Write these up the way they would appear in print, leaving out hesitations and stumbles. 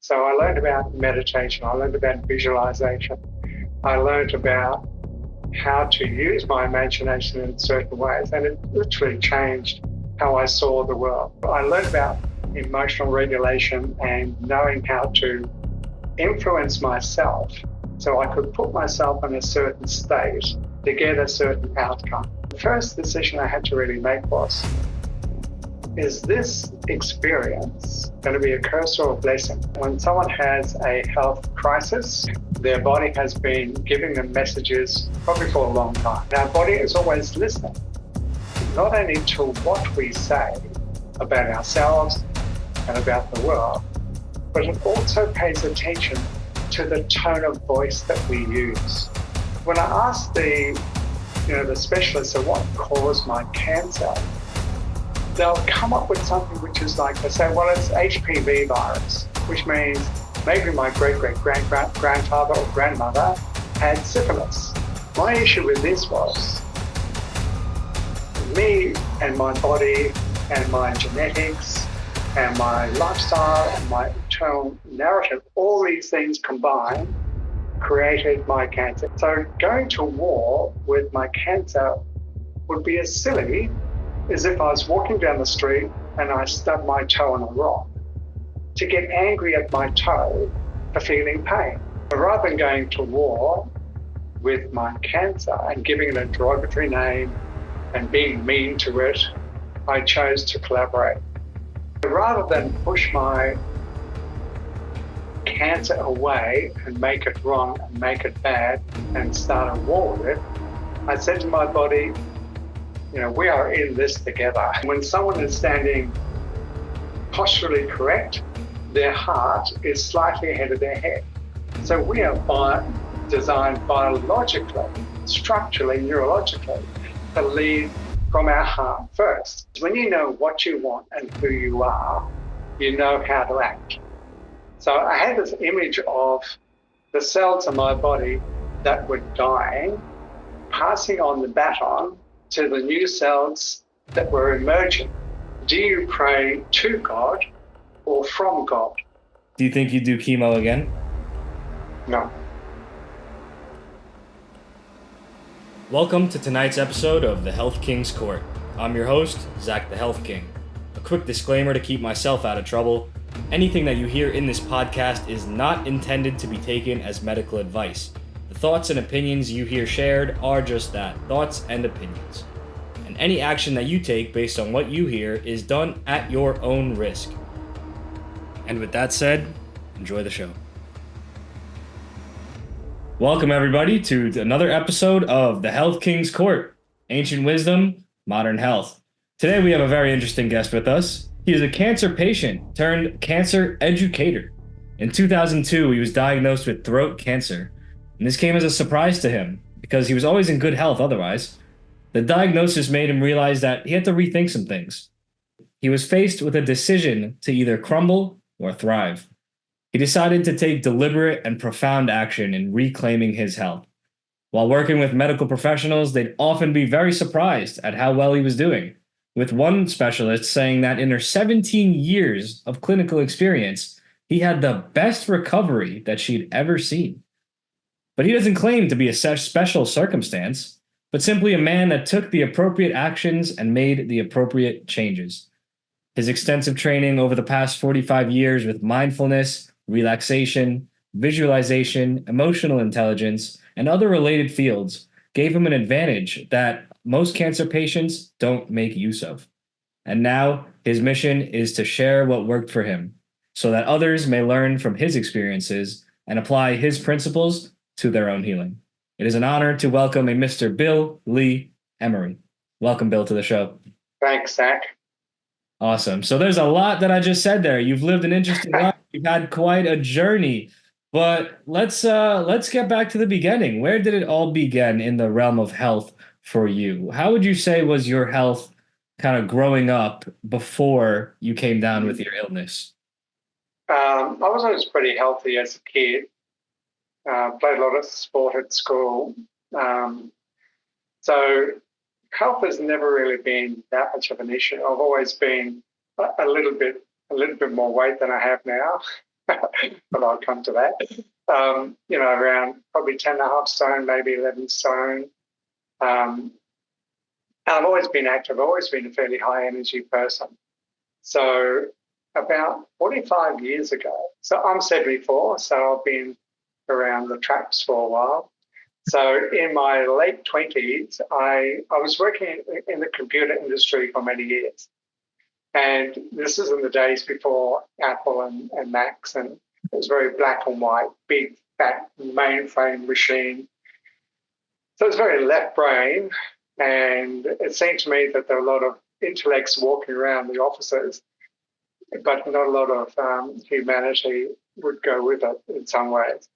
So I learned about meditation, I learned about visualization, I learned about how to use my imagination in certain ways, and it literally changed how I saw the world. I learned about emotional regulation and knowing how to influence myself so I could put myself in a certain state to get a certain outcome. The first decision I had to really make was, is this experience going to be a curse or a blessing? When someone has a health crisis, their body has been giving them messages probably for a long time. And our body is always listening, not only to what we say about ourselves and about the world, but it also pays attention to the tone of voice that we use. When I asked the specialists of what caused my cancer, they'll come up with something which is like, they say, well, it's HPV virus, which means maybe my great-great-grandfather or grandmother had syphilis. My issue with this was me and my body and my genetics and my lifestyle and my internal narrative, all these things combined created my cancer. So going to war with my cancer would be as silly as if I was walking down the street and I stubbed my toe on a rock to get angry at my toe for feeling pain. But rather than going to war with my cancer and giving it a derogatory name and being mean to it, I chose to collaborate. Rather than push my cancer away and make it wrong and make it bad and start a war with it, I said to my body, we are in this together. When someone is standing posturally correct, their heart is slightly ahead of their head. So we are designed biologically, structurally, neurologically, to lead from our heart first. When you know what you want and who you are, you know how to act. So I had this image of the cells in my body that were dying, passing on the baton to the new cells that were emerging. Do you pray to God or from God? Do you think you'd do chemo again? No. Welcome to tonight's episode of The Health King's Court. I'm your host, Zach the Health King. A quick disclaimer to keep myself out of trouble. Anything that you hear in this podcast is not intended to be taken as medical advice. The thoughts and opinions you hear shared are just that, thoughts and opinions. And any action that you take based on what you hear is done at your own risk. And with that said, enjoy the show. Welcome everybody to another episode of The Health King's Court, Ancient Wisdom, Modern Health. Today we have a very interesting guest with us. He is a cancer patient turned cancer educator. In 2002, he was diagnosed with throat cancer. And this came as a surprise to him because he was always in good health otherwise. The diagnosis made him realize that he had to rethink some things. He was faced with a decision to either crumble or thrive. He decided to take deliberate and profound action in reclaiming his health. While working with medical professionals, they'd often be very surprised at how well he was doing, with one specialist saying that in her 17 years of clinical experience, he had the best recovery that she'd ever seen. But he doesn't claim to be a special circumstance, but simply a man that took the appropriate actions and made the appropriate changes. His extensive training over the past 45 years with mindfulness, relaxation, visualization, emotional intelligence, and other related fields gave him an advantage that most cancer patients don't make use of. And now his mission is to share what worked for him so that others may learn from his experiences and apply his principles to their own healing. It is an honor to welcome a Mr. Bill Lee Emery. Welcome, Bill, to the show. Thanks, Zach. Awesome. So there's a lot that I just said there. You've lived an interesting life. You've had quite a journey. But let's get back to the beginning. Where did it all begin in the realm of health for you? How would you say was your health kind of growing up before you came down with your illness? I was always pretty healthy as a kid. Played a lot of sport at school. So health has never really been that much of an issue. I've always been a little bit more weight than I have now. but I'll come to that. Around probably 10.5 stone, maybe 11 stone. And I've always been active. I've always been a fairly high energy person. So about 45 years ago, so I'm 74, so I've been around the traps for a while. So in my late 20s, I was working in the computer industry for many years. And this is in the days before Apple and Macs, and it was very black and white, big, fat mainframe machine. So it was very left brain, and it seemed to me that there were a lot of intellects walking around the offices, but not a lot of humanity would go with it in some ways.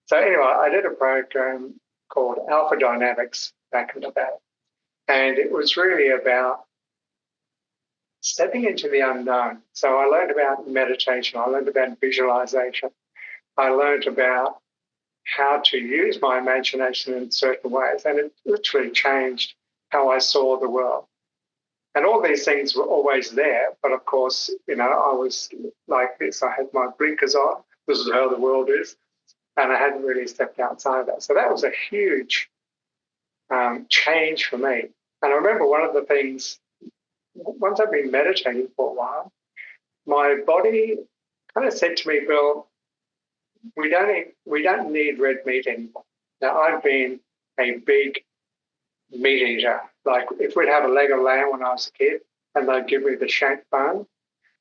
So anyway, I did a program called Alpha Dynamics back in the day, and it was really about stepping into the unknown. So I learned about meditation, I learned about visualization, I learned about how to use my imagination in certain ways, and it literally changed how I saw the world. And all these things were always there, but of course, I was like this. I had my blinkers on. This is how the world is, and I hadn't really stepped outside of that. So that was a huge change for me. And I remember one of the things, once I've been meditating for a while, my body kind of said to me, Bill, we don't need red meat anymore. Now, I've been a big meat eater. Like if we'd have a leg of lamb when I was a kid and they'd give me the shank bone,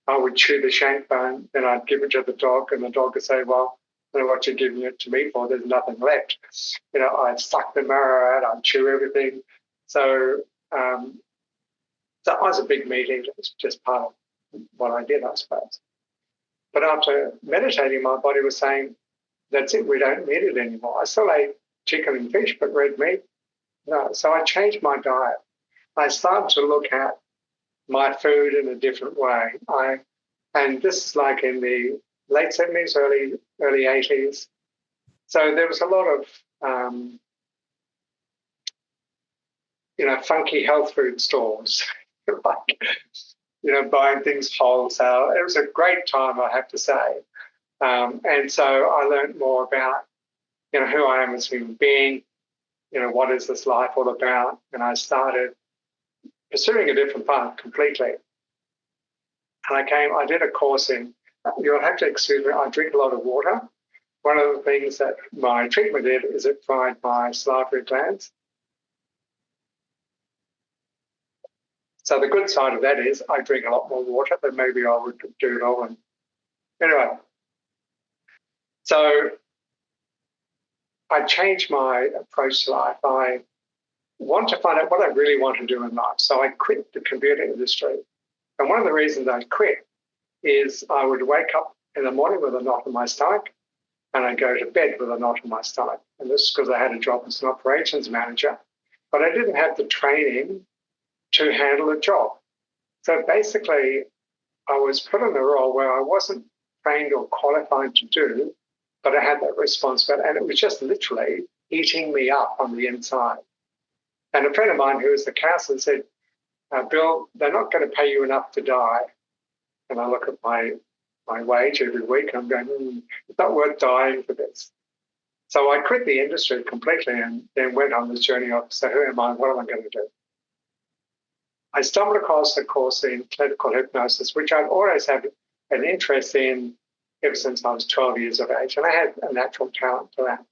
I would chew the shank bone, then I'd give it to the dog, and the dog would say, well, I don't know what you're giving it to me for, there's nothing left. I'd suck the marrow out, I'd chew everything. So I was a big meat eater. It's just part of what I did, I suppose. But after meditating, my body was saying, that's it, we don't need it anymore. I still ate chicken and fish, but red meat, no. So I changed my diet. I started to look at my food in a different way. And this is like in the late 70s, early 80s. So there was a lot of, funky health food stores, like, buying things wholesale. It was a great time, I have to say. And so I learned more about, who I am as a human being, what is this life all about? And I started pursuing a different path completely. And I did a course in, you'll have to excuse me, I drink a lot of water. One of the things that my treatment did is it fried my salivary glands. So the good side of that is I drink a lot more water than maybe I would do it all. And anyway, so I changed my approach to life. I want to find out what I really want to do in life. So I quit the computer industry. And one of the reasons I quit is I would wake up in the morning with a knot in my stomach and I'd go to bed with a knot in my stomach. And this is because I had a job as an operations manager, but I didn't have the training to handle a job. So basically, I was put in a role where I wasn't trained or qualified to do, but I had that responsibility, and it was just literally eating me up on the inside. And a friend of mine who was the counselor said, Bill, they're not going to pay you enough to die. And I look at my wage every week, and I'm going, it's not worth dying for this. So I quit the industry completely and then went on this journey of, so who am I? What am I going to do? I stumbled across a course in clinical hypnosis, which I've always had an interest in ever since I was 12 years of age, and I had a natural talent for that.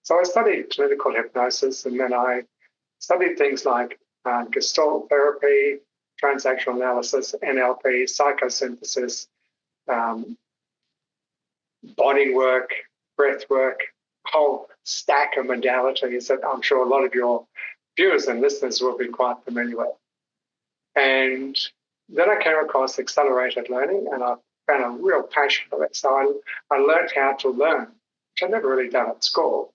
So I studied clinical hypnosis, and then I studied things like Gestalt therapy, transactional analysis, NLP, psychosynthesis, body work, breath work, a whole stack of modalities that I'm sure a lot of your viewers and listeners will be quite familiar with. And then I came across accelerated learning, and I found a real passion for it. So I learned how to learn, which I'd never really done at school.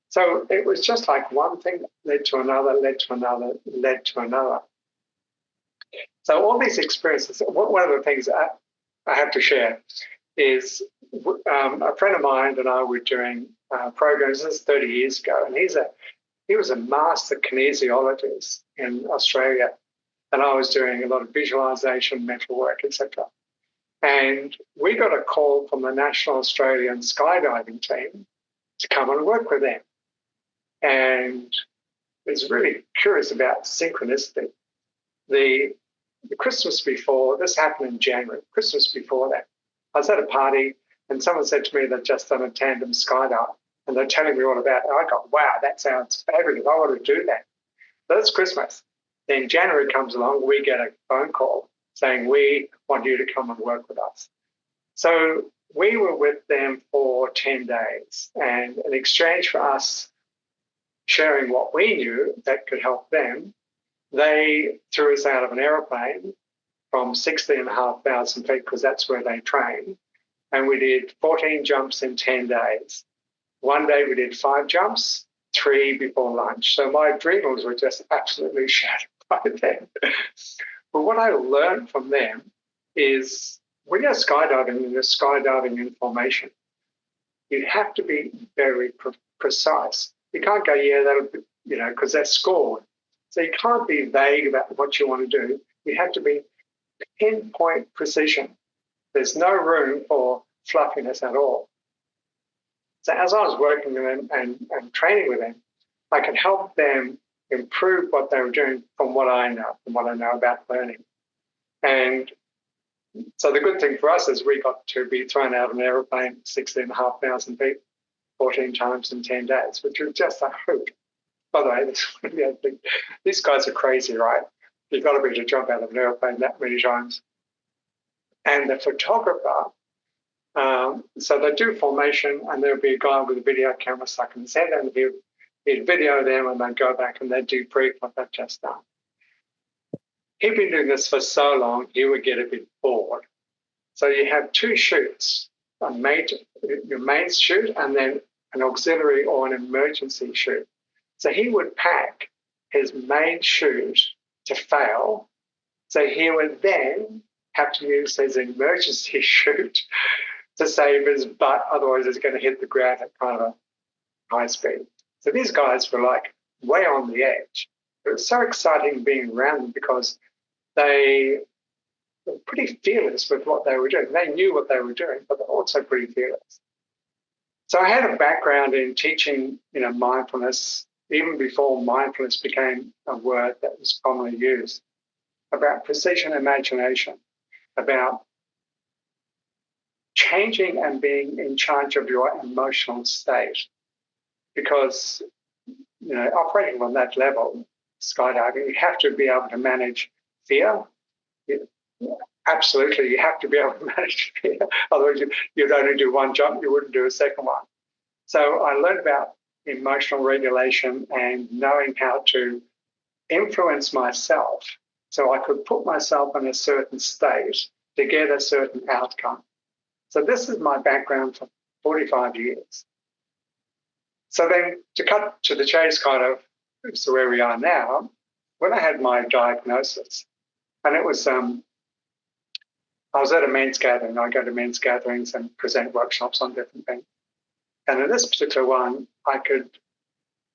So it was just like one thing led to another, led to another, led to another. So all these experiences, one of the things I have to share is a friend of mine and I were doing programs, this is 30 years ago, and he was a master kinesiologist in Australia, and I was doing a lot of visualization, mental work, etc. And we got a call from the National Australian skydiving team to come and work with them. And it's really curious about synchronicity. The Christmas before, this happened in January, Christmas before that, I was at a party and someone said to me they'd just done a tandem skydive and they're telling me all about it. I go, wow, that sounds fabulous. I want to do that. That's Christmas. Then January comes along, we get a phone call saying, we want you to come and work with us. So we were with them for 10 days. And in exchange for us sharing what we knew that could help them, they threw us out of an aeroplane from 16,500 feet, because that's where they train. And we did 14 jumps in 10 days. One day we did 5 jumps, 3 before lunch. So my adrenals were just absolutely shattered by then. But what I learned from them is when you're skydiving, you're skydiving in formation. You have to be very precise. You can't go, yeah, that'll be, because that's scored. So you can't be vague about what you want to do. You have to be pinpoint precision. There's no room for fluffiness at all. So as I was working with them and training with them, I could help them improve what they were doing from what I know about learning. And so the good thing for us is we got to be thrown out of an aeroplane 16,500 feet 14 times in 10 days, which was just a hoot. By the way, these guys are crazy, right? You've got to be able to jump out of an airplane that many times. And the photographer, so they do formation, and there'll be a guy with a video camera stuck in his head, and he'd video them, and they'd go back and they'd debrief what they've just done. He'd been doing this for so long, he would get a bit bored. So you have 2 shoots, your main shoot, and then an auxiliary or an emergency shoot. So he would pack his main shoot to fail. So he would then have to use his emergency shoot to save his butt. Otherwise, he's going to hit the ground at kind of a high speed. So these guys were like way on the edge. It was so exciting being around them because they were pretty fearless with what they were doing. They knew what they were doing, but they're also pretty fearless. So I had a background in teaching, mindfulness, even before mindfulness became a word that was commonly used, about precision imagination, about changing and being in charge of your emotional state. Because, operating on that level, skydiving, you have to be able to manage fear. Absolutely, you have to be able to manage fear. Otherwise, you'd only do 1 jump, you wouldn't do a second one. So I learned about emotional regulation and knowing how to influence myself so I could put myself in a certain state to get a certain outcome. So this is my background for 45 years. So then to cut to the chase kind of to where we are now, when I had my diagnosis, and it was, I was at a men's gathering. I go to men's gatherings and present workshops on different things. And in this particular one, I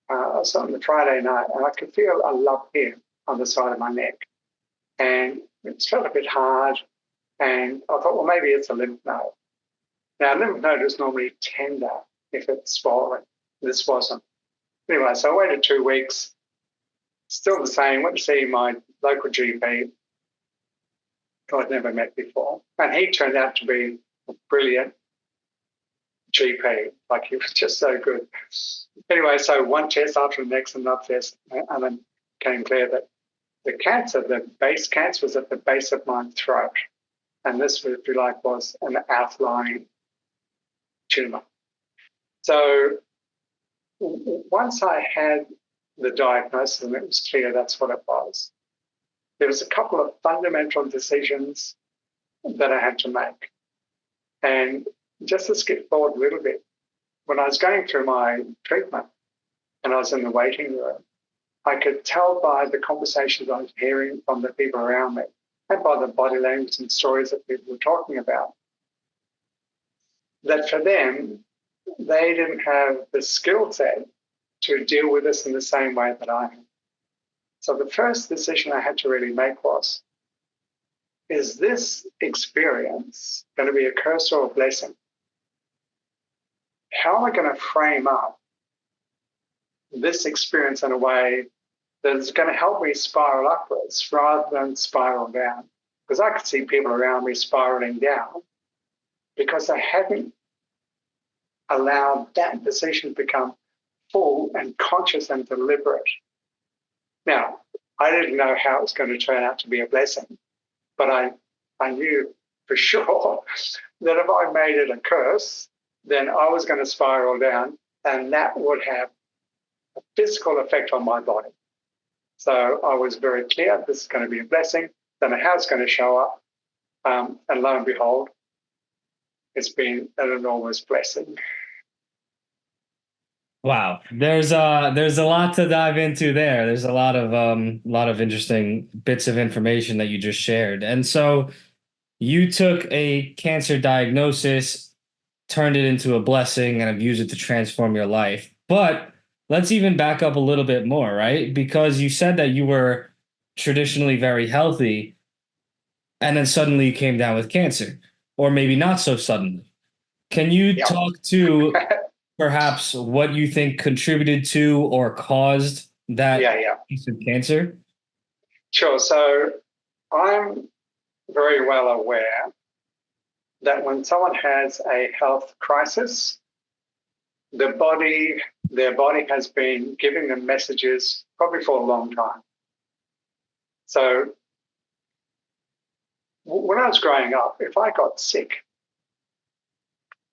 was on the Friday night, and I could feel a lump here on the side of my neck. And it felt a bit hard. And I thought, well, maybe it's a lymph node. Now, a lymph node is normally tender if it's swollen. This wasn't. Anyway, so I waited 2 weeks, still the same, went to see my local GP, who I'd never met before. And he turned out to be a brilliant GP. Like, he was just so good. Anyway, so 1 test after the next, another test, and then became clear that the cancer, the base cancer, was at the base of my throat. And this, if you like, was an outlying tumour. So once I had the diagnosis and it was clear that's what it was, there was a couple of fundamental decisions that I had to make. And just to skip forward a little bit, when I was going through my treatment and I was in the waiting room, I could tell by the conversations I was hearing from the people around me and by the body language and stories that people were talking about, that for them, they didn't have the skill set to deal with this in the same way that I had. So the first decision I had to really make was, is this experience going to be a curse or a blessing? How am I going to frame up this experience in a way that is going to help me spiral upwards rather than spiral down? Because I could see people around me spiraling down because they hadn't allowed that decision to become full and conscious and deliberate. Now, I didn't know how it was going to turn out to be a blessing, but I knew for sure that if I made it a curse, then I was going to spiral down, and that would have a physical effect on my body. So I was very clear, this is going to be a blessing, don't know how it's going to show up, and lo and behold, it's been an enormous blessing. Wow, there's a lot to dive into there. There's a lot of interesting bits of information that you just shared. And so you took a cancer diagnosis, turned it into a blessing, and have used it to transform your life. But let's even back up a little bit more, right? Because you said that you were traditionally very healthy, and then suddenly you came down with cancer, or maybe not so suddenly. Can you Yep. talk to perhaps what you think contributed to or caused that piece of cancer? Sure. So I'm very well aware that when someone has a health crisis, their body has been giving them messages probably for a long time. So when I was growing up, if I got sick,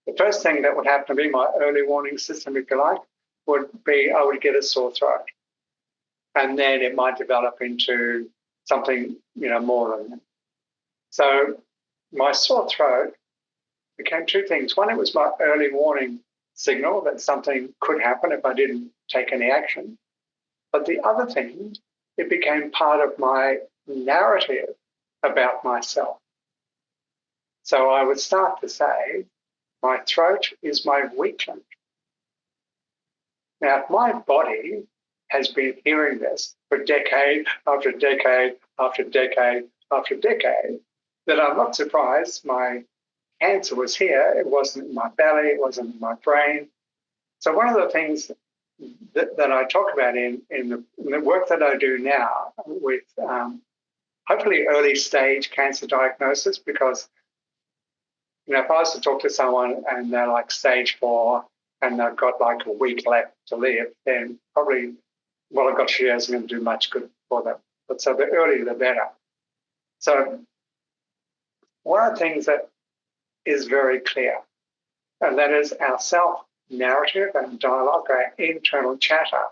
the first thing that would happen to me, my early warning system, if you like, would be I would get a sore throat. And then it might develop into something, more than that. So my sore throat became two things. One, it was my early warning signal that something could happen if I didn't take any action. But the other thing, it became part of my narrative about myself. So I would start to say, my throat is my weak link. Now, if my body has been hearing this for decade after decade after decade after decade, then I'm not surprised my cancer was here. It wasn't in my belly. It wasn't in my brain. So one of the things that I talk about in the work that I do now with hopefully early stage cancer diagnosis, because if I was to talk to someone and they're like stage 4 and they've got like a week left to live, then probably what I've got to share isn't going to do much good for them. But so the earlier the better. So one of the things that is very clear, and that is our self-narrative and dialogue, our internal chatter.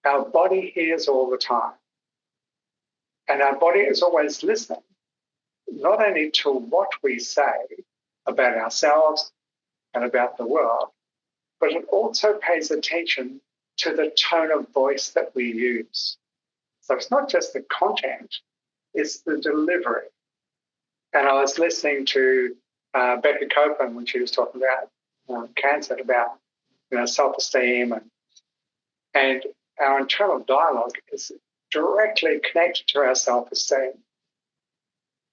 Our body hears all the time. And our body is always listening, not only to what we say about ourselves and about the world, but it also pays attention to the tone of voice that we use. So it's not just the content, it's the delivery. And I was listening to Becca Copeland when she was talking about cancer, about self-esteem, and our internal dialogue is directly connected to our self-esteem.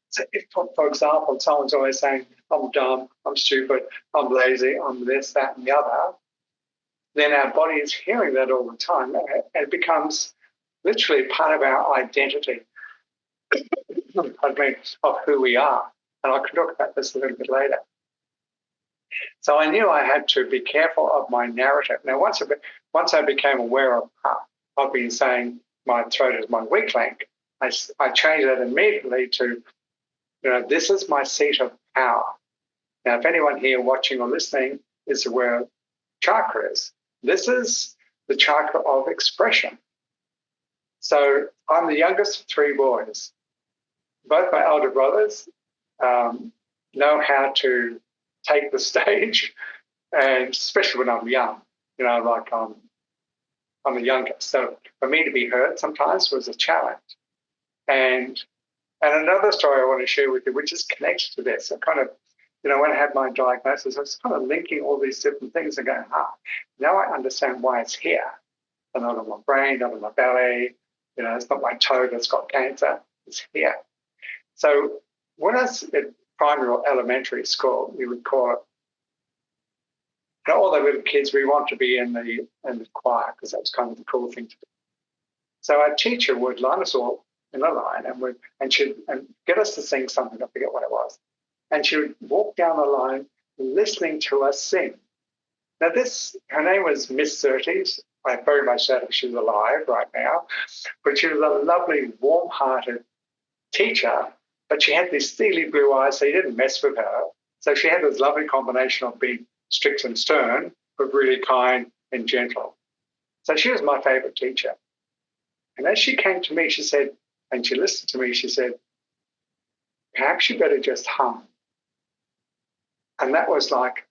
So if, for example, someone's always saying, I'm dumb, I'm stupid, I'm lazy, I'm this, that, and the other, then our body is hearing that all the time, and it becomes literally part of our identity, of who we are. And I can talk about this a little bit later. So I knew I had to be careful of my narrative. Now, once I became aware of, I've been saying my throat is my weak link, I changed that immediately to, this is my seat of power. Now, if anyone here watching or listening is aware of chakras, this is the chakra of expression. So I'm the youngest of 3 boys. Both my elder brothers know how to take the stage, and especially when I'm young, I'm the youngest. So for me to be heard sometimes was a challenge. And another story I want to share with you, which is connected to this. I kind of, when I had my diagnosis, I was kind of linking all these different things and going, now I understand why it's here. And not in my brain, not in my belly, it's not my toe that's got cancer, it's here. So when I was at primary or elementary school, we would call it, all the little kids, we want to be in the choir because that was kind of the cool thing to do. So our teacher would line us all in a line and she'd get us to sing something, I forget what it was. And she would walk down the line listening to us sing. Now her name was Miss Surtees. I very much doubt if she's alive right now, but she was a lovely, warm-hearted teacher, but she had these steely blue eyes, so you didn't mess with her. So she had this lovely combination of being strict and stern, but really kind and gentle. So she was my favorite teacher. And as she came to me, she said, and she listened to me, she said, perhaps you better just hum. And that was like,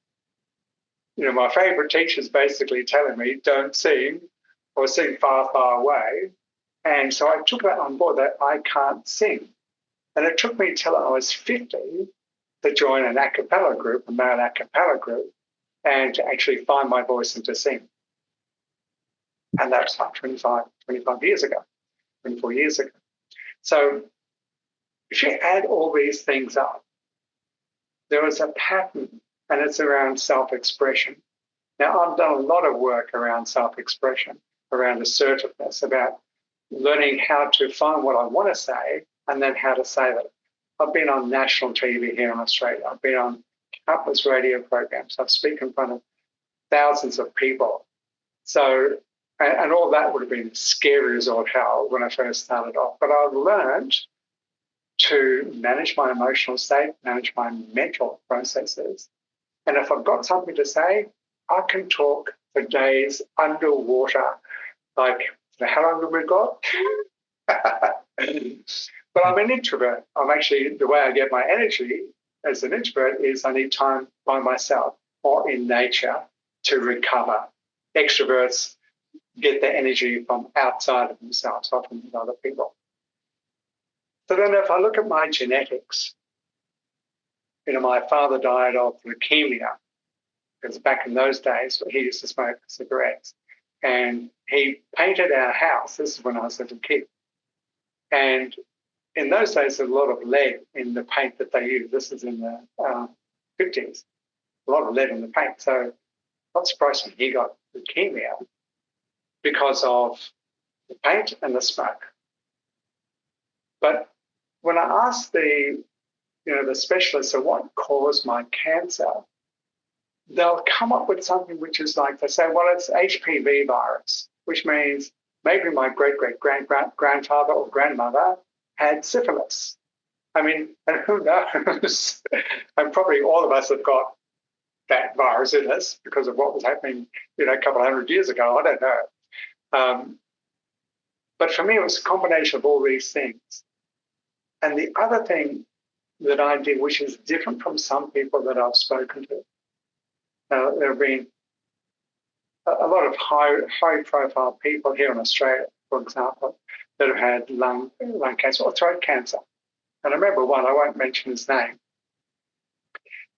my favorite teacher's basically telling me, don't sing or sing far, far away. And so I took that on board, that I can't sing. And it took me till I was 50 to join an a cappella group, a male a cappella group, and to actually find my voice and to sing. And that's like 25 years ago, 24 years ago. So if you add all these things up, there is a pattern, and it's around self-expression. Now, I've done a lot of work around self-expression, around assertiveness, about learning how to find what I want to say and then how to say that. I've been on national TV here in Australia. I've been on countless radio programs. I've spoken in front of thousands of people. So, and all that would have been scary as all hell when I first started off. But I've learned to manage my emotional state, manage my mental processes. And if I've got something to say, I can talk for days underwater. Like, how long have we got? But I'm an introvert. I'm actually, the way I get my energy as an introvert is I need time by myself or in nature to recover. Extroverts get their energy from outside of themselves, often with other people. So then if I look at my genetics, my father died of leukemia, because back in those days, he used to smoke cigarettes. And he painted our house. This is when I was a little kid. And in those days, there's a lot of lead in the paint that they used. This is in the 50s. A lot of lead in the paint. So not surprising he got leukemia because of the paint and the smoke. But when I asked the specialists of what caused my cancer, they'll come up with something which is like, they say, well, it's HPV virus, which means maybe my great-great-grandfather or grandmother had syphilis. I mean, and who knows? And probably all of us have got that virus in us because of what was happening, a couple of hundred years ago. I don't know. But for me, it was a combination of all these things. And the other thing that I did, which is different from some people that I've spoken to, there have been a lot of high-profile people here in Australia, for example, that have had lung cancer or throat cancer. And I remember one, I won't mention his name.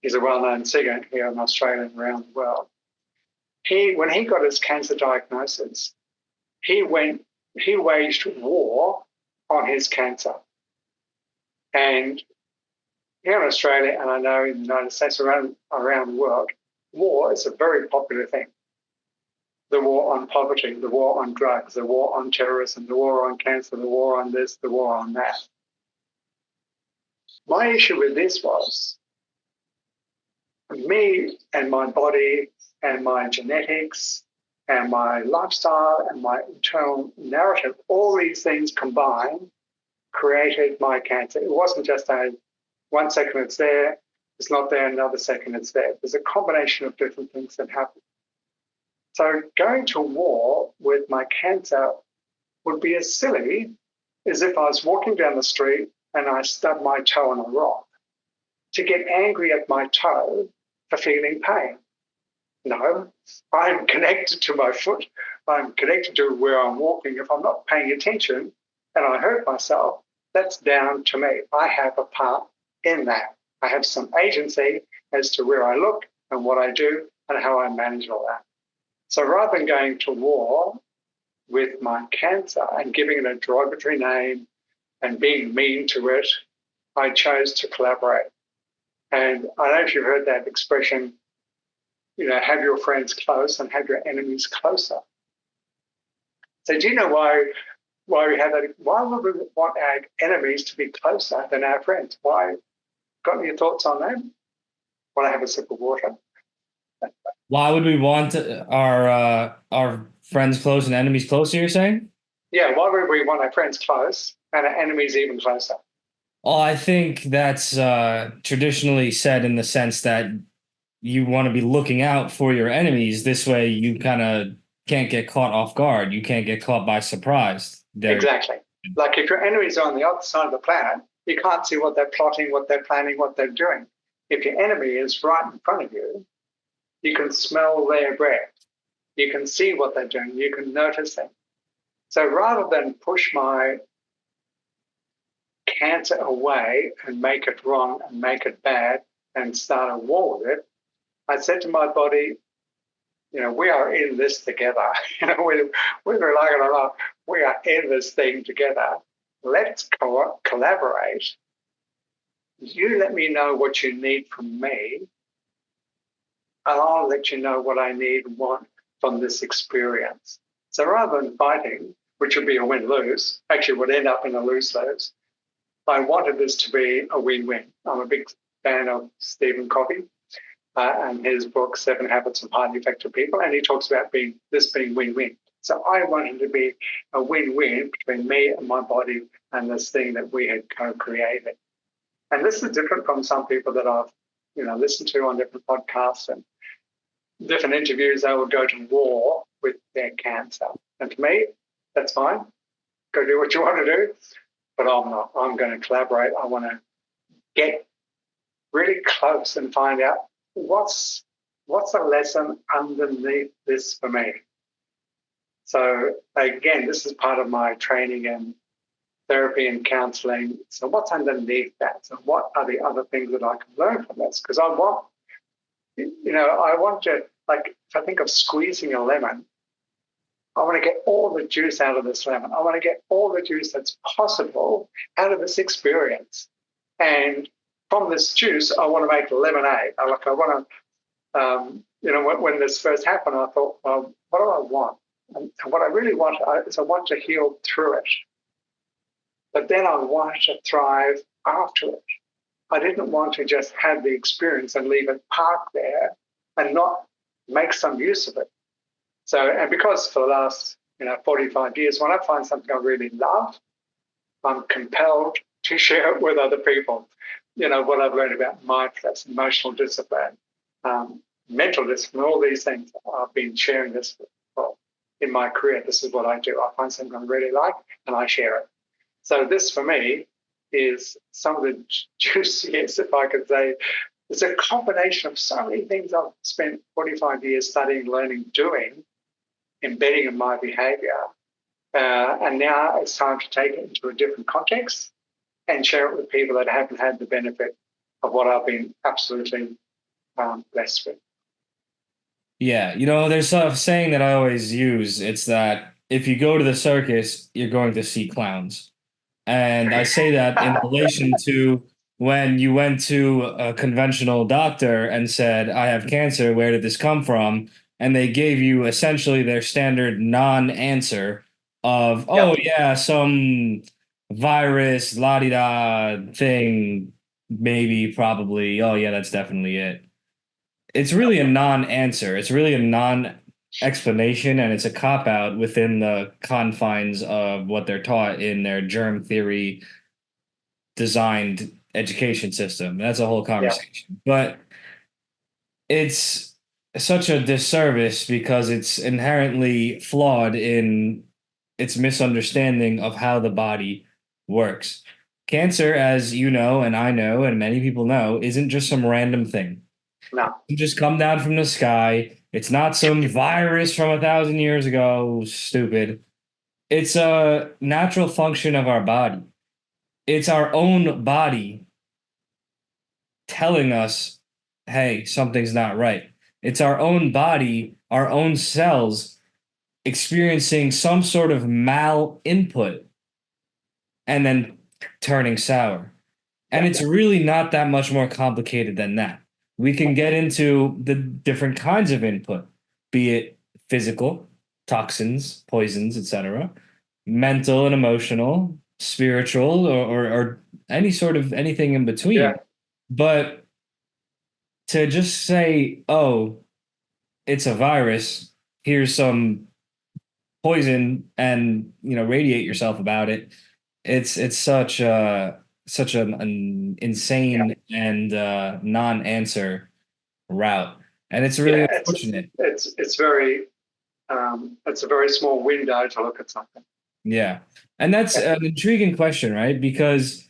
He's a well-known singer here in Australia and around the world. When he got his cancer diagnosis, he waged war on his cancer. And here in Australia, and I know in the United States, around the world, war is a very popular thing. The war on poverty, the war on drugs, the war on terrorism, the war on cancer, the war on this, the war on that. My issue with this was me and my body and my genetics and my lifestyle and my internal narrative, all these things combined created my cancer. It wasn't just 1 second it's there, it's not there, another second it's there. There's a combination of different things that happen. So going to war with my cancer would be as silly as if I was walking down the street and I stubbed my toe on a rock to get angry at my toe for feeling pain. No, I'm connected to my foot. I'm connected to where I'm walking. If I'm not paying attention and I hurt myself, that's down to me. I have a part in that. I have some agency as to where I look and what I do and how I manage all that. So rather than going to war with my cancer and giving it a derogatory name and being mean to it I chose to collaborate. And I don't know if you've heard that expression, have your friends close and have your enemies closer. So do you know why we have that? Why would we want our enemies to be closer than our friends? Why? Got any thoughts on that? Want to have a sip of water? Why would we want our friends close and enemies closer, you're saying? Yeah, why would we want our friends close and our enemies even closer? Well, I think that's traditionally said in the sense that you want to be looking out for your enemies. This way, you kind of can't get caught off guard. You can't get caught by surprise. Exactly. Like if your enemies are on the other side of the planet, you can't see what they're plotting, what they're planning, what they're doing. If your enemy is right in front of you, you can smell their breath. You can see what they're doing. You can notice them. So rather than push my cancer away and make it wrong and make it bad and start a war with it, I said to my body, we are in this together. Whether we like it or not, we are in this thing together. Let's collaborate. You let me know what you need from me, and I'll let you know what I need and want from this experience. So rather than fighting, which would be a win-lose, actually would end up in a lose-lose, I wanted this to be a win-win. I'm a big fan of Stephen Covey and his book, 7 Habits of Highly Effective People, and he talks about this being win-win. So I wanted to be a win-win between me and my body and this thing that we had co-created. And this is different from some people that I've listened to on different podcasts and different interviews. They would go to war with their cancer. And to me, that's fine. Go do what you want to do. But I'm not. I'm going to collaborate. I want to get really close and find out what's the lesson underneath this for me. So again, this is part of my training and therapy and counseling. So what's underneath that? So what are the other things that I can learn from this? Because I want to, like, if I think of squeezing a lemon, I want to get all the juice out of this lemon. I want to get all the juice that's possible out of this experience. And from this juice, I want to make lemonade. I want to, when this first happened, I thought, well, what do I want? And what I really want is I want to heal through it. But then I wanted to thrive after it. I didn't want to just have the experience and leave it parked there and not make some use of it. So, and because for the last 45 years, when I find something I really love, I'm compelled to share it with other people. What I've learned about mindfulness, emotional discipline, mental discipline, all these things. I've been sharing this in my career. This is what I do. I find something I really like and I share it. So this for me is some of the juiciest, if I could say. It's a combination of so many things I've spent 45 years studying, learning, doing, embedding in my behavior. And now it's time to take it into a different context and share it with people that haven't had the benefit of what I've been absolutely blessed with. Yeah, there's a saying that I always use. It's that if you go to the circus, you're going to see clowns. And I say that in relation to when you went to a conventional doctor and said, I have cancer, where did this come from? And they gave you essentially their standard non-answer of, oh, yeah, some virus, la-di-da thing, maybe, probably. Oh, yeah, that's definitely it. It's really a non-answer. It's really a non-explanation, and it's a cop-out within the confines of what they're taught in their germ theory designed education system. That's a whole conversation. But it's such a disservice because it's inherently flawed in its misunderstanding of how the body works. Cancer, as you know, and I know, and many people know, isn't just some random thing. No. It just come down from the sky. It's not some virus from 1,000 years ago. Stupid. It's a natural function of our body. It's our own body telling us, hey, something's not right. It's our own body, our own cells experiencing some sort of mal input and then turning sour. And it's really not that much more complicated than that. We can get into the different kinds of input, be it physical, toxins, poisons, etc., mental and emotional, spiritual, or any sort of anything in Yeah. between. But to just say, oh, it's a virus, here's some poison and radiate yourself about it. It's such an Yeah. insane and non-answer route, and it's really Yeah. unfortunate. It's a very small window to look at something. Yeah, and that's Yeah. an intriguing question, right? Because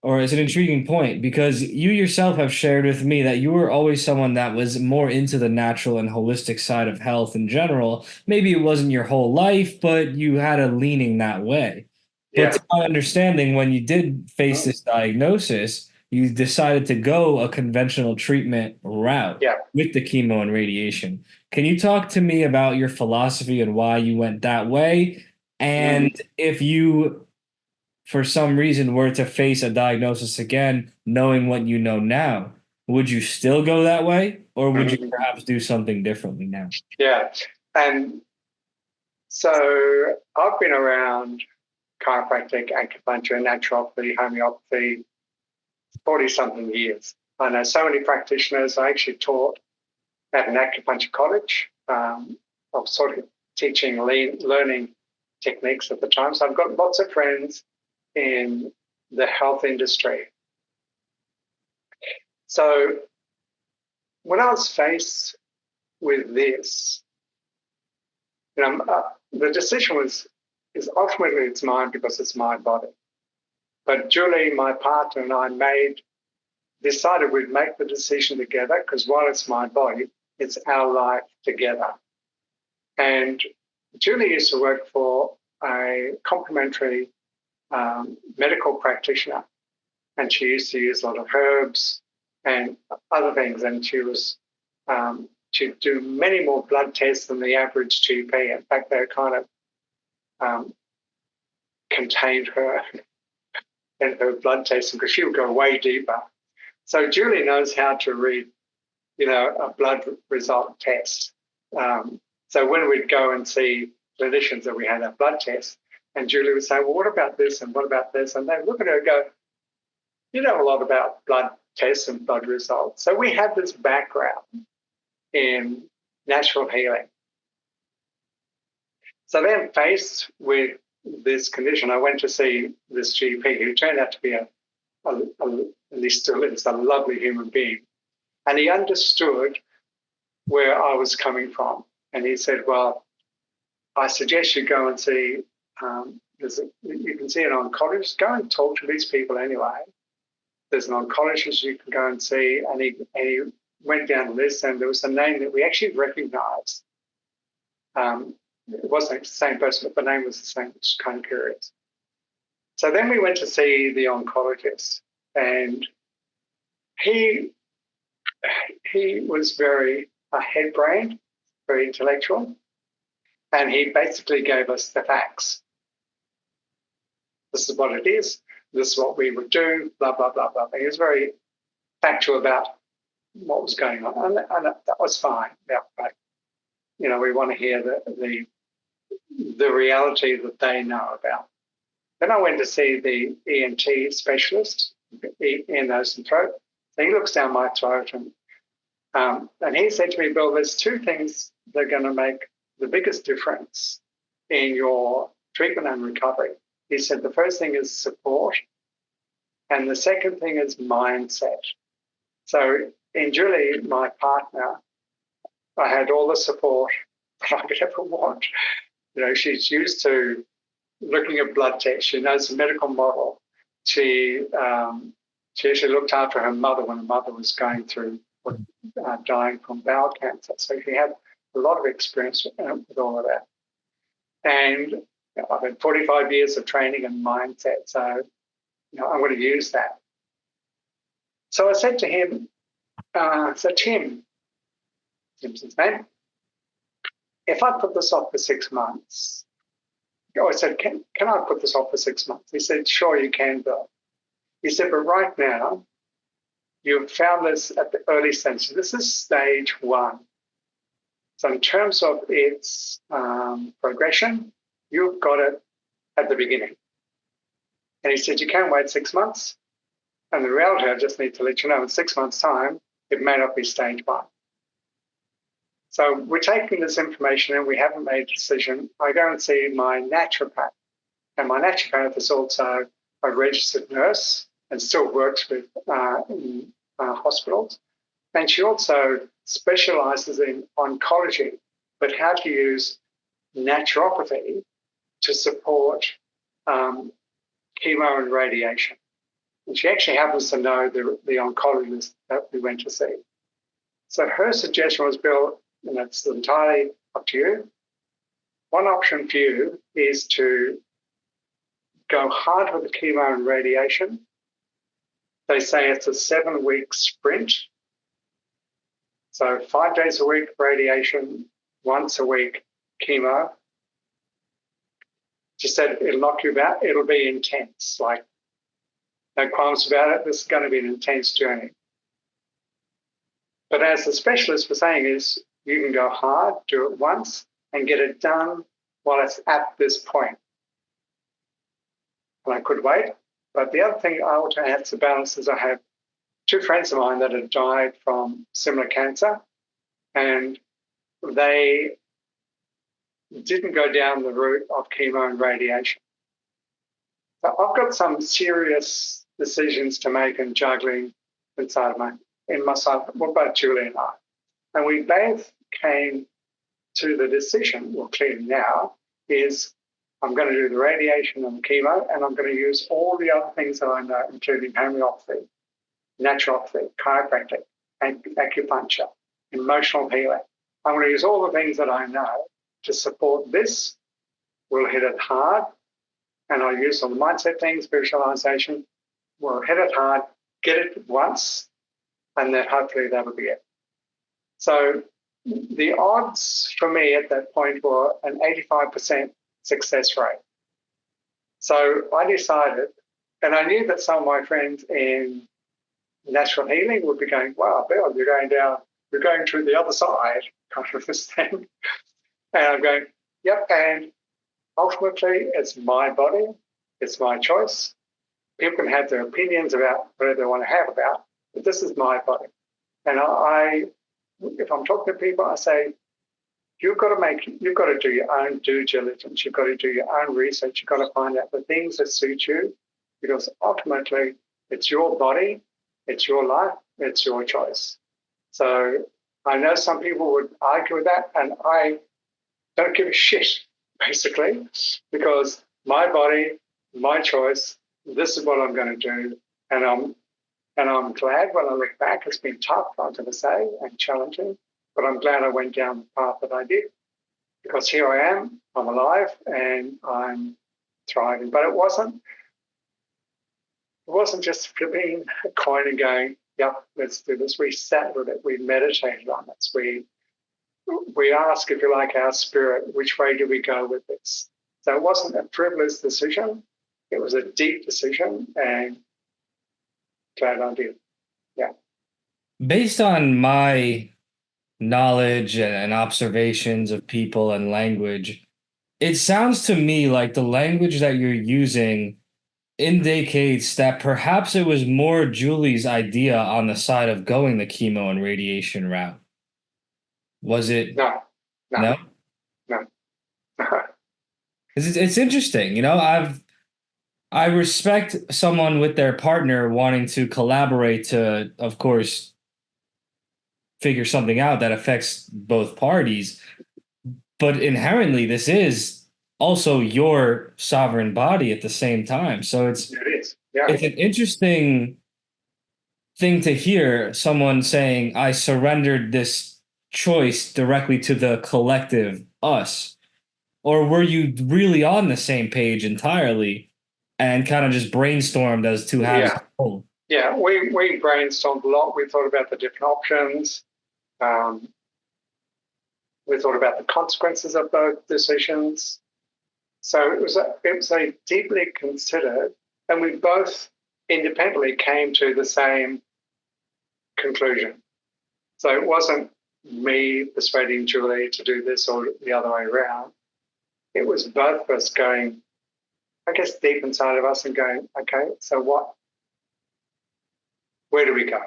or it's an intriguing point because you yourself have shared with me that you were always someone that was more into the natural and holistic side of health in general. Maybe it wasn't your whole life, but you had a leaning that way. But Yeah. to my understanding, when you did face Mhm. this diagnosis, you decided to go a conventional treatment route Yeah. with the chemo and radiation. Can you talk to me about your philosophy and why you went that way? And Mhm. if you for some reason were to face a diagnosis again, knowing what you know now, would you still go that way, or would you Mhm. perhaps do something differently now? Yeah. And so I've been around chiropractic, acupuncture, naturopathy, homeopathy, 40 something years. I know so many practitioners. I actually taught at an acupuncture college. I was sort of teaching learning techniques at the time. So I've got lots of friends in the health industry. So when I was faced with this, the decision is ultimately it's mine because it's my body. But Julie, my partner, and I decided we'd make the decision together because while it's my body, it's our life together. And Julie used to work for a complementary medical practitioner, and she used to use a lot of herbs and other things. And she was to do many more blood tests than the average GP. In fact, they kind of um, contained her in her blood testing because she would go way deeper. So Julie knows how to read, a blood result test. So when we'd go and see clinicians that we had our blood tests, and Julie would say, well, what about this and what about this? And they'd look at her and go, you know a lot about blood tests and blood results. So we have this background in natural healing. So then faced with this condition, I went to see this GP who turned out to be and he still is a lovely human being. And he understood where I was coming from. And he said, well, I suggest you go and see, you can see an oncologist. Go and talk to these people anyway. There's an oncologist you can go and see. And he went down the list, and there was a name that we actually recognized. It wasn't the same person, but the name was the same, which is kind of curious. So then we went to see the oncologist, and he was very head-brained, very intellectual, and he basically gave us the facts. This is what it is. This is what we would do, blah, blah, blah, blah. He was very factual about what was going on, and that was fine. Yeah, but, we want to hear the reality that they know about. Then I went to see the ENT specialist, ear, nose, and throat. So he looks down my throat, and he said to me, Bill, there's two things that are going to make the biggest difference in your treatment and recovery. He said the first thing is support, and the second thing is mindset. So in Julie, my partner, I had all the support that I could ever want. She's used to looking at blood tests. She knows the medical model. She actually looked after her mother when her mother was going through dying from bowel cancer. So she had a lot of experience with all of that. And I've had 45 years of training and mindset. So, I'm going to use that. So I said to him, Tim, Simpson's name, if I put this off for 6 months, I said, can I put this off for 6 months? He said, sure, you can, Bill. He said, but right now, you've found this at the early stages. This is stage 1. So in terms of its progression, you've got it at the beginning. And he said, you can't wait 6 months. And the reality, I just need to let you know, in 6 months' time, it may not be stage 1. So we're taking this information and we haven't made a decision. I go and see my naturopath. And my naturopath is also a registered nurse and still works with in hospitals. And she also specializes in oncology, but how to use naturopathy to support chemo and radiation. And she actually happens to know the oncologist that we went to see. So her suggestion was, Bill, and that's entirely up to you. One option for you is to go hard with the chemo and radiation. They say it's a 7-week sprint. So 5 days a week radiation, once a week chemo. She said it'll knock you out. It'll be intense. Like, no qualms about it. This is going to be an intense journey. But as the specialist was saying is, you can go hard, do it once, and get it done while it's at this point. And I could wait. But the other thing I also have to balance is I have 2 friends of mine that have died from similar cancer, and they didn't go down the route of chemo and radiation. So I've got some serious decisions to make and juggling inside in myself. What about Julie and I? And we both came to the decision, well, clearly now, is I'm going to do the radiation and the chemo, and I'm going to use all the other things that I know, including homeopathy, naturopathy, chiropractic, acupuncture, emotional healing. I'm going to use all the things that I know to support this. We'll hit it hard, and I'll use all the mindset things, visualization. We'll hit it hard, get it once, and then hopefully that'll be it. So the odds for me at that point were an 85% success rate. So I decided, and I knew that some of my friends in natural healing would be going, wow, Bill, you're going through the other side, kind of this thing. And I'm going, yep, and ultimately it's my body, it's my choice. People can have their opinions about whatever they want to have about, but this is my body. And if I'm talking to people, I say, you've got to do your own due diligence. You've got to do your own research. You've got to find out the things that suit you, because ultimately it's your body, it's your life, it's your choice. So I know some people would argue with that, and I don't give a shit, basically, because my body, my choice, this is what I'm going to do. And I'm glad when I look back, it's been tough, I'm going to say, and challenging, but I'm glad I went down the path that I did, because here I am, I'm alive, and I'm thriving. But it wasn't just flipping a coin and going, yep, let's do this. We sat with it, we meditated on it. We asked, if you like, our spirit, which way do we go with this? So it wasn't a frivolous decision. It was a deep decision, and glad I did. Yeah. Based on my knowledge and observations of people and language, it sounds to me like the language that you're using indicates that perhaps it was more Julie's idea on the side of going the chemo and radiation route. Was it? No. No? It's interesting. I respect someone with their partner wanting to collaborate to, of course, figure something out that affects both parties. But inherently, this is also your sovereign body at the same time. So It is. Yeah. It's an interesting thing to hear someone saying, I surrendered this choice directly to the collective us. Or were you really on the same page entirely and kind of just brainstormed as to how to hold? Yeah, we brainstormed a lot. We thought about the different options. We thought about the consequences of both decisions. So it was a deeply considered, and we both independently came to the same conclusion. So it wasn't me persuading Julie to do this or the other way around. It was both of us going, I guess, deep inside of us and going, okay, so what? Where do we go?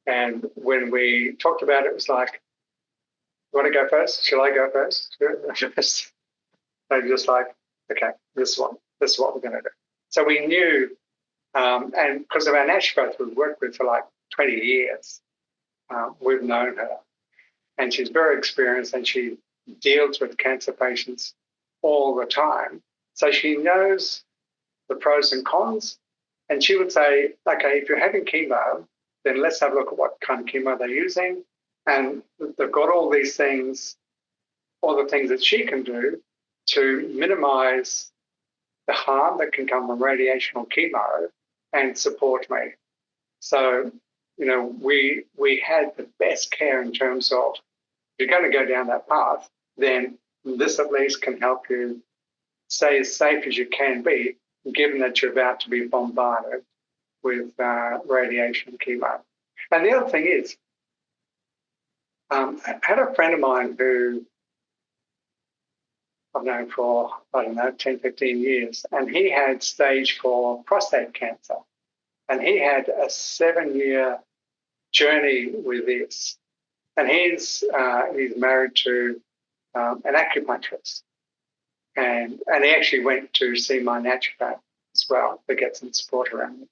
And when we talked about it, it was like, you want to go first? Shall I go first? They were just like, okay, this is what we're going to do. So we knew, and because of our naturopath we've worked with for like 20 years, we've known her. And she's very experienced and she deals with cancer patients all the time. So she knows the pros and cons. And she would say, okay, if you're having chemo, then let's have a look at what kind of chemo they're using. And they've got all these things, all the things that she can do to minimize the harm that can come from radiation or chemo and support me. So, we had the best care in terms of, if you're going to go down that path, then this at least can help you stay as safe as you can be, given that you're about to be bombarded with radiation and chemo. And the other thing is, I had a friend of mine who I've known for, 10, 15 years, and he had stage 4 prostate cancer. And he had a 7-year journey with this. And he's married to an acupuncturist. And he actually went to see my naturopath as well to get some support around him.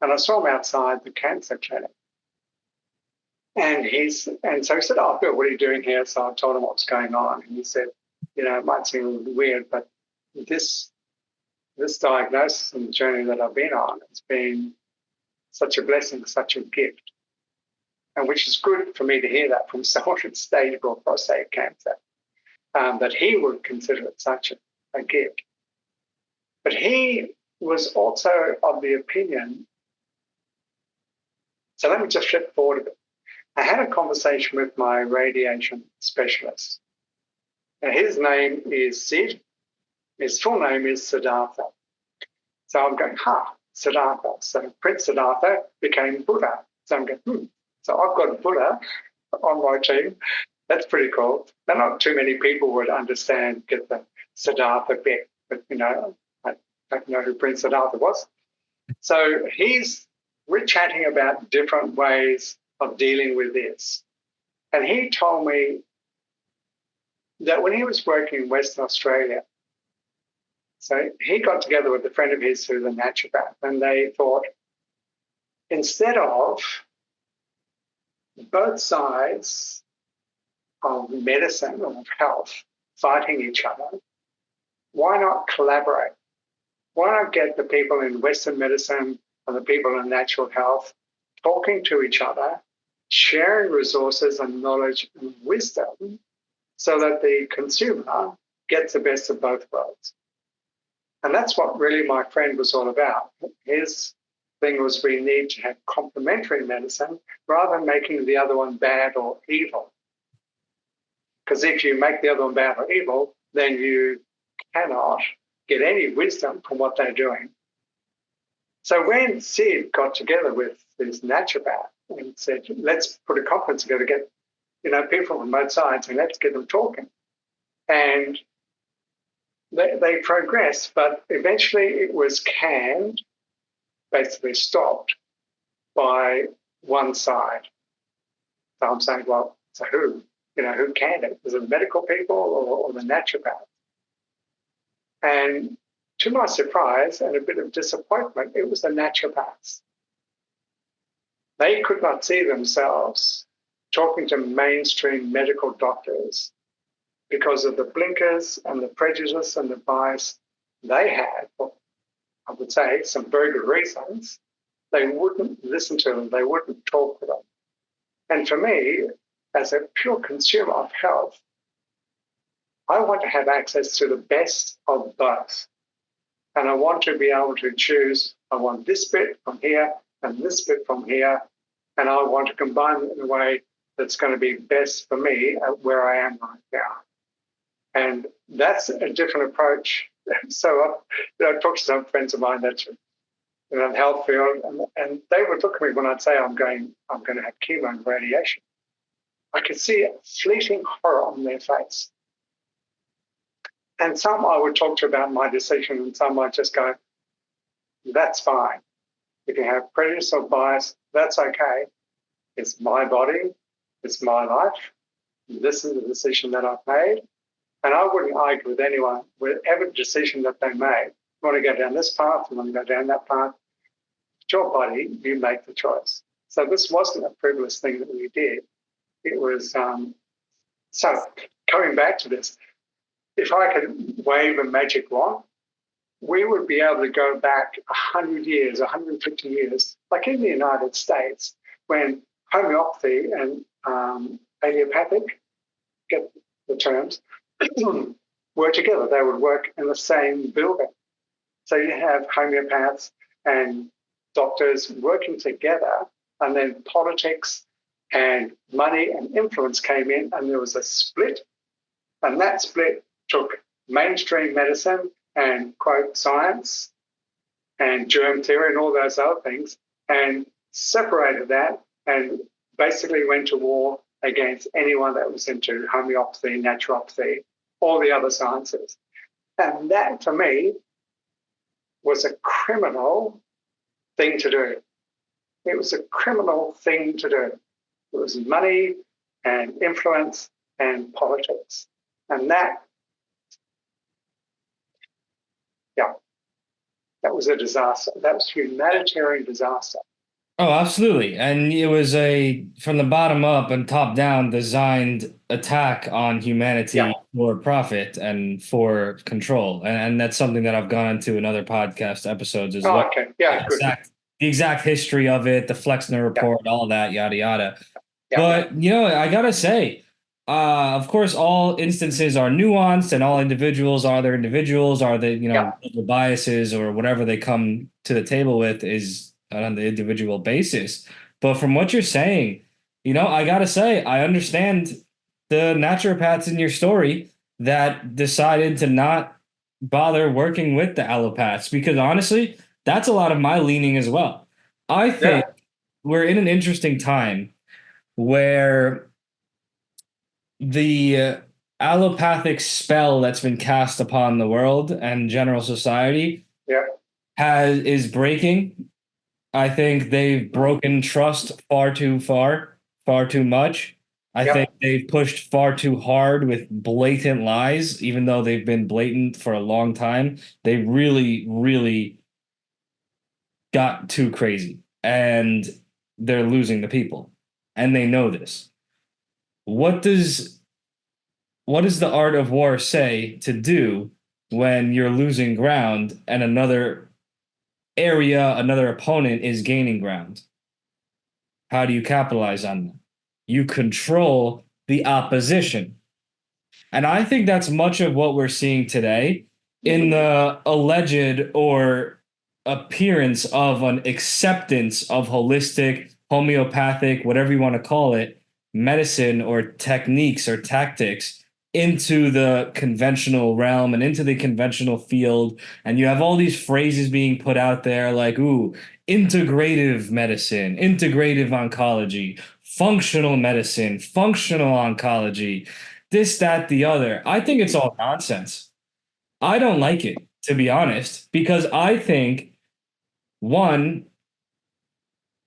And I saw him outside the cancer clinic. And so he said, oh, Bill, what are you doing here? So I told him what was going on. And he said, it might seem a little weird, but this diagnosis and the journey that I've been on has been such a blessing, such a gift. And which is good for me to hear that from someone with stage 4 prostate cancer, that he would consider it such a gift. But he was also of the opinion, so let me just flip forward a bit. I had a conversation with my radiation specialist. And his name is Sid. His full name is Siddhartha. So I'm going, Siddhartha. So Prince Siddhartha became Buddha. So I'm going, So I've got Buddha on my team. That's pretty cool. Now, not too many people would get the Siddhartha bit, but, I don't know who Prince Siddhartha was. So we're chatting about different ways of dealing with this. And he told me that when he was working in Western Australia, so he got together with a friend of his who's a naturopath, and they thought, instead of both sides of medicine or of health fighting each other, why not collaborate? Why not get the people in Western medicine and the people in natural health talking to each other, sharing resources and knowledge and wisdom so that the consumer gets the best of both worlds? And that's what really my friend was all about. His thing was we need to have complementary medicine rather than making the other one bad or evil. Because if you make the other one bad or evil, then you cannot get any wisdom from what they're doing. So when Sid got together with this naturopath and said, let's put a conference together, get people from both sides and let's get them talking. And they progressed, but eventually it was canned, basically stopped by one side. So I'm saying, well, so who? Who canned it? Was it medical people or the naturopath? And to my surprise and a bit of disappointment, it was the naturopaths. They could not see themselves talking to mainstream medical doctors because of the blinkers and the prejudice and the bias they had, for, I would say, some very good reasons. They wouldn't listen to them. They wouldn't talk to them. And for me, as a pure consumer of health, I want to have access to the best of both. And I want to be able to choose, I want this bit from here and this bit from here, and I want to combine it in a way that's going to be best for me at where I am right now. And that's a different approach. So I talked to some friends of mine that in the health field, and they would look at me when I'd say I'm going to have chemo and radiation. I could see a fleeting horror on their face. And some I would talk to about my decision, and some I'd just go, that's fine. If you have prejudice or bias, that's okay. It's my body, it's my life. This is the decision that I've made. And I wouldn't argue with anyone with every decision that they made. You want to go down this path, you want to go down that path. It's your body, you make the choice. So this wasn't a frivolous thing that we did. It was, so coming back to this, if I could wave a magic wand, we would be able to go back 100 years, 150 years, like in the United States, when homeopathy and allopathic, get the terms, were together. They would work in the same building. So you have homeopaths and doctors working together, and then politics and money and influence came in, and there was a split. And that split took mainstream medicine and, quote, science and germ theory and all those other things and separated that and basically went to war against anyone that was into homeopathy, naturopathy, all the other sciences. And that, for me, was a criminal thing to do. It was a criminal thing to do. It was money and influence and politics. And that was a disaster. That was a humanitarian disaster. Oh, absolutely. And it was a from the bottom up and top down designed attack on humanity for profit and for control. And that's something that I've gone into in other podcast episodes as well. Okay. Yeah, the exact history of it, the Flexner report, all that, yada, yada. Yeah. But, I got to say, of course, all instances are nuanced and all individuals are their individuals, are they, the biases or whatever they come to the table with is on the individual basis. But from what you're saying, I got to say, I understand the naturopaths in your story that decided to not bother working with the allopaths, because honestly, that's a lot of my leaning as well. I think we're in an interesting time where the allopathic spell that's been cast upon the world and general society is breaking. I think they've broken trust far too far, far too much. I think they've pushed far too hard with blatant lies, even though they've been blatant for a long time. They really, really got too crazy, and they're losing the people, and they know this. What does the art of war say to do when you're losing ground and another area, another opponent is gaining ground? How do you capitalize on that? You control the opposition. And I think that's much of what we're seeing today in the alleged or appearance of an acceptance of holistic, homeopathic, whatever you want to call it, medicine or techniques or tactics into the conventional realm and into the conventional field. And you have all these phrases being put out there like, integrative medicine, integrative oncology, functional medicine, functional oncology, this, that, the other. I think it's all nonsense. I don't like it, to be honest, because I think, one,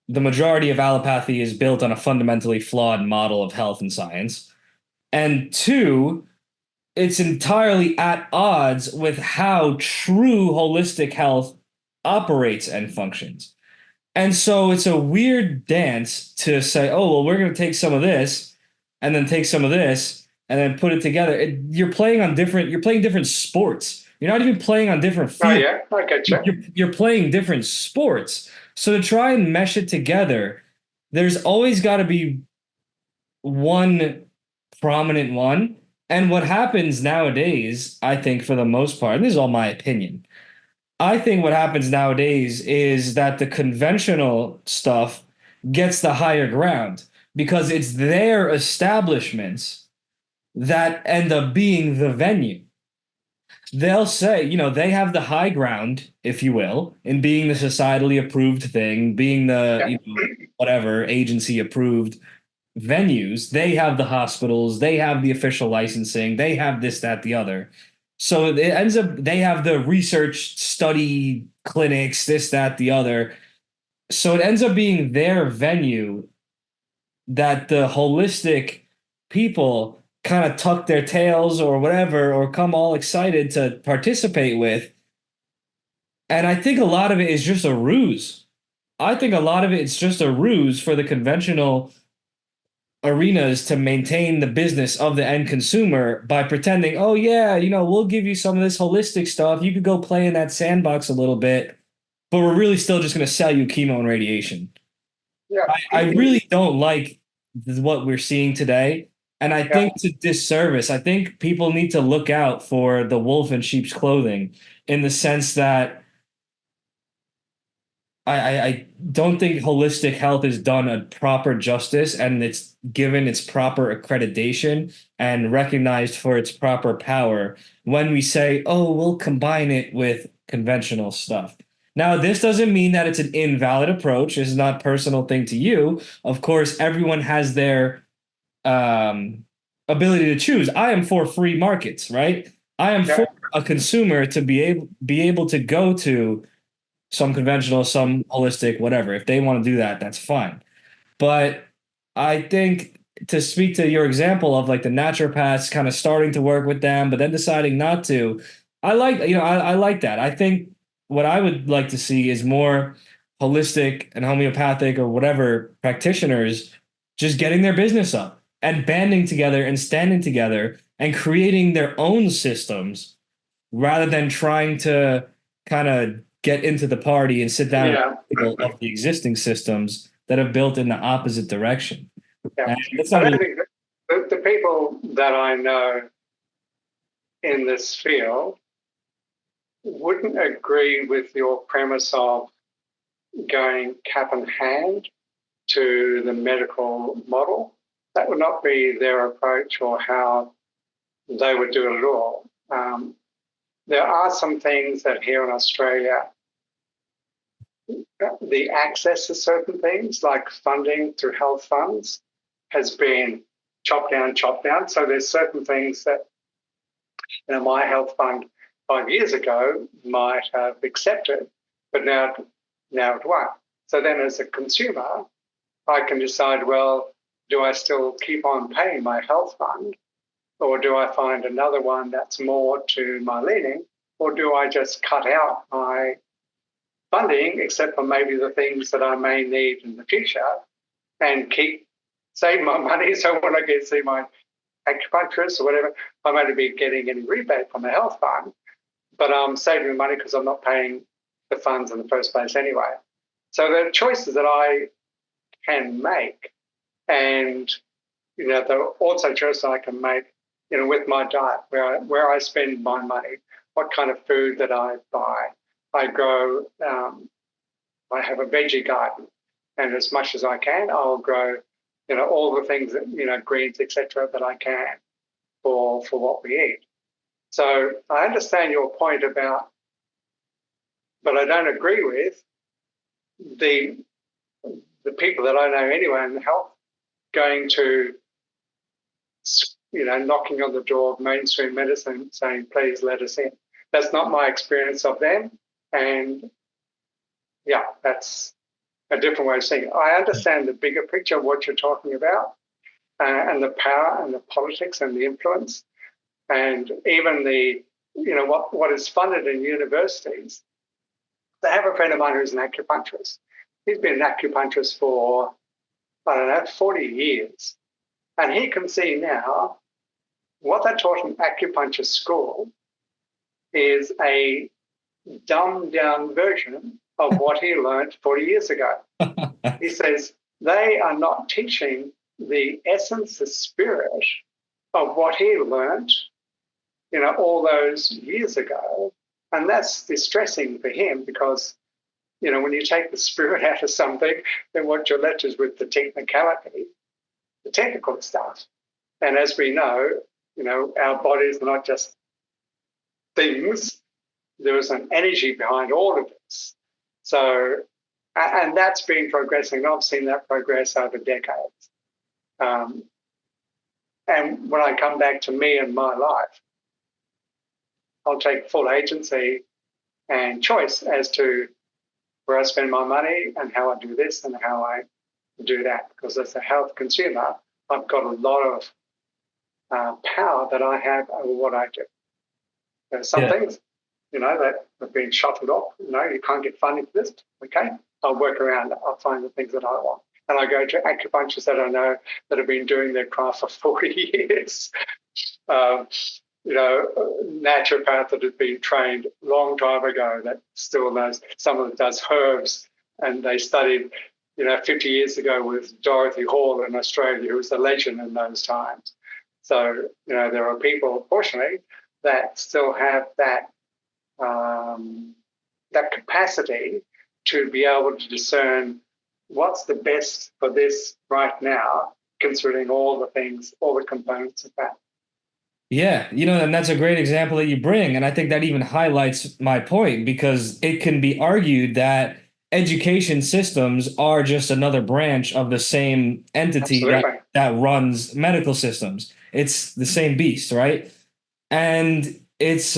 the majority of allopathy is built on a fundamentally flawed model of health and science. And two, it's entirely at odds with how true holistic health operates and functions. And so it's a weird dance to say, oh, well, we're going to take some of this and then take some of this and then put it together. You're playing different sports. You're not even playing on different fields. Oh, yeah, I get you. You're playing different sports. So to try and mesh it together, there's always got to be one prominent one. And what happens nowadays, I think for the most part, and this is all my opinion, I think what happens nowadays is that the conventional stuff gets the higher ground because it's their establishments that end up being the venue. they'll say, they have the high ground, if you will, in being the societally approved thing, being the, Yeah. whatever agency approved venues. They have the hospitals, they have the official licensing, they have this, that, the other. So it ends up they have the research study clinics, this, that, the other. So it ends up being their venue that the holistic people kind of tuck their tails or whatever, or come all excited to participate with. And I think a lot of it is just a ruse. I think a lot of it is just a ruse for the conventional arenas to maintain the business of the end consumer by pretending, oh yeah, we'll give you some of this holistic stuff. You could go play in that sandbox a little bit, but we're really still just going to sell you chemo and radiation. Yeah. I really don't like what we're seeing today. And I Yeah. think it's a disservice. I think people need to look out for the wolf in sheep's clothing in the sense that I don't think holistic health is done a proper justice and it's given its proper accreditation and recognized for its proper power when we say, oh, we'll combine it with conventional stuff. Now, this doesn't mean that it's an invalid approach. This is not a personal thing to you. Of course, everyone has their um, ability to choose. I am for free markets, right? I am Yeah. for a consumer to be able to go to some conventional, some holistic, whatever. If they want to do that, that's fine. But I think to speak to your example of like the naturopaths kind of starting to work with them, but then deciding not to, I like that. I think what I would like to see is more holistic and homeopathic or whatever practitioners just getting their business up and banding together and standing together and creating their own systems rather than trying to kind of get into the party and sit down at Yeah. the table of the existing systems that have built in the opposite direction. Yeah. And that's I not don't really think that the people that I know in this field wouldn't agree with your premise of going cap in hand to the medical model. That would not be their approach or how they would do it at all. There are some things that here in Australia, the access to certain things like funding through health funds has been chopped down, chopped down. So there's certain things that my health fund 5 years ago might have accepted, but now it won't. So then as a consumer, I can decide, well, do I still keep on paying my health fund, or do I find another one that's more to my leaning, or do I just cut out my funding, except for maybe the things that I may need in the future, and keep save my money so when I get to see my acupuncturist or whatever, I may not be getting any rebate from the health fund, but I'm saving money because I'm not paying the funds in the first place anyway. So there are choices that I can make, and there are also choices I can make, with my diet, where I spend my money, what kind of food that I buy. I grow. I have a veggie garden, and as much as I can, I'll grow, all the things that greens, etc., that I can for what we eat. So I understand your point about, but I don't agree with the people that I know anyway in health going to, knocking on the door of mainstream medicine saying, please let us in. That's not my experience of them. And yeah, that's a different way of seeing it. I understand the bigger picture of what you're talking about, and the power and the politics and the influence, and even the, what is funded in universities. I have a friend of mine who's an acupuncturist. He's been an acupuncturist for, 40 years. And he can see now what they taught in acupuncture school is a dumbed down version of what he learned 40 years ago. He says they are not teaching the essence, the spirit of what he learned, all those years ago. And that's distressing for him because, when you take the spirit out of something, then what you're left is with the technicality, the technical stuff. And as we know, our bodies are not just things, there was an energy behind all of this. So, and that's been progressing. I've seen that progress over decades. And when I come back to me and my life, I'll take full agency and choice as to where I spend my money and how I do this and how I do that. Because as a health consumer, I've got a lot of power that I have over what I do. There's some things, that have been shuffled off. You can't get funding for this. Okay, I'll work around it. I'll find the things that I want. And I go to acupuncturists that I know that have been doing their craft for 40 years. Naturopath that had been trained a long time ago that still knows. Someone that does herbs, and they studied, 50 years ago with Dorothy Hall in Australia, who was a legend in those times. So, there are people, fortunately, that still have that capacity to be able to discern what's the best for this right now, considering all the things, all the components of that. Yeah, and that's a great example that you bring. And I think that even highlights my point, because it can be argued that education systems are just another branch of the same entity that runs medical systems. It's the same beast, right? And it's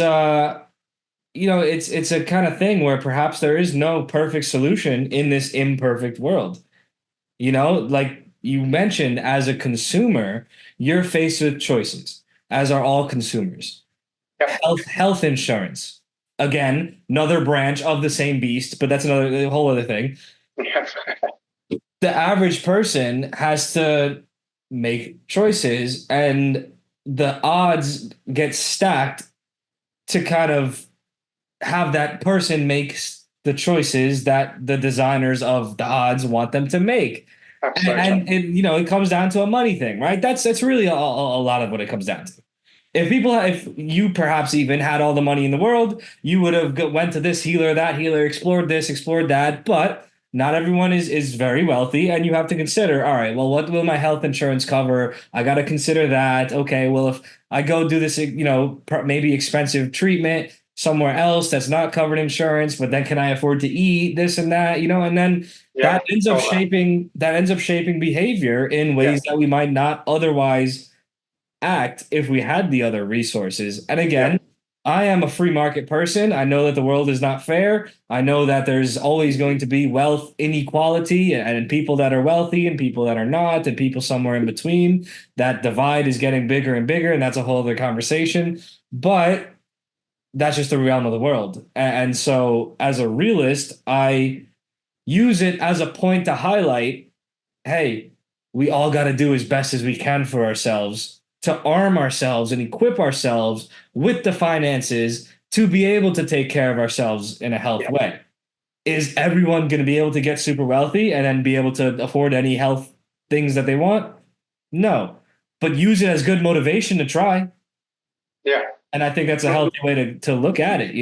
it's a kind of thing where perhaps there is no perfect solution in this imperfect world. Like you mentioned, as a consumer, you're faced with choices, as are all consumers. Yep. Health insurance, again, another branch of the same beast, but that's a whole other thing. Yep. The average person has to make choices, and the odds get stacked to kind of have that person make the choices that the designers of the odds want them to make. Absolutely. And it comes down to a money thing, right? That's really a lot of what it comes down to. If you perhaps even had all the money in the world, you would have went to this healer, that healer, explored this, explored that. But not everyone is very wealthy, and you have to consider, all right, well, what will my health insurance cover? I got to consider that. Okay, well, if I go do this, maybe expensive treatment somewhere else that's not covered insurance, but then can I afford to eat this and that, and then that ends up shaping behavior in ways that we might not otherwise act if we had the other resources. And again, I am a free market person. I know that the world is not fair. I know that there's always going to be wealth inequality, and people that are wealthy and people that are not, and people somewhere in between. That divide is getting bigger and bigger, and that's a whole other conversation. But that's just the realm of the world. And so as a realist, I use it as a point to highlight, hey, we all got to do as best as we can for ourselves, to arm ourselves and equip ourselves with the finances to be able to take care of ourselves in a health way. Is everyone going to be able to get super wealthy and then be able to afford any health things that they want? No. But use it as good motivation to try. Yeah. And I think that's a healthy way to look at it,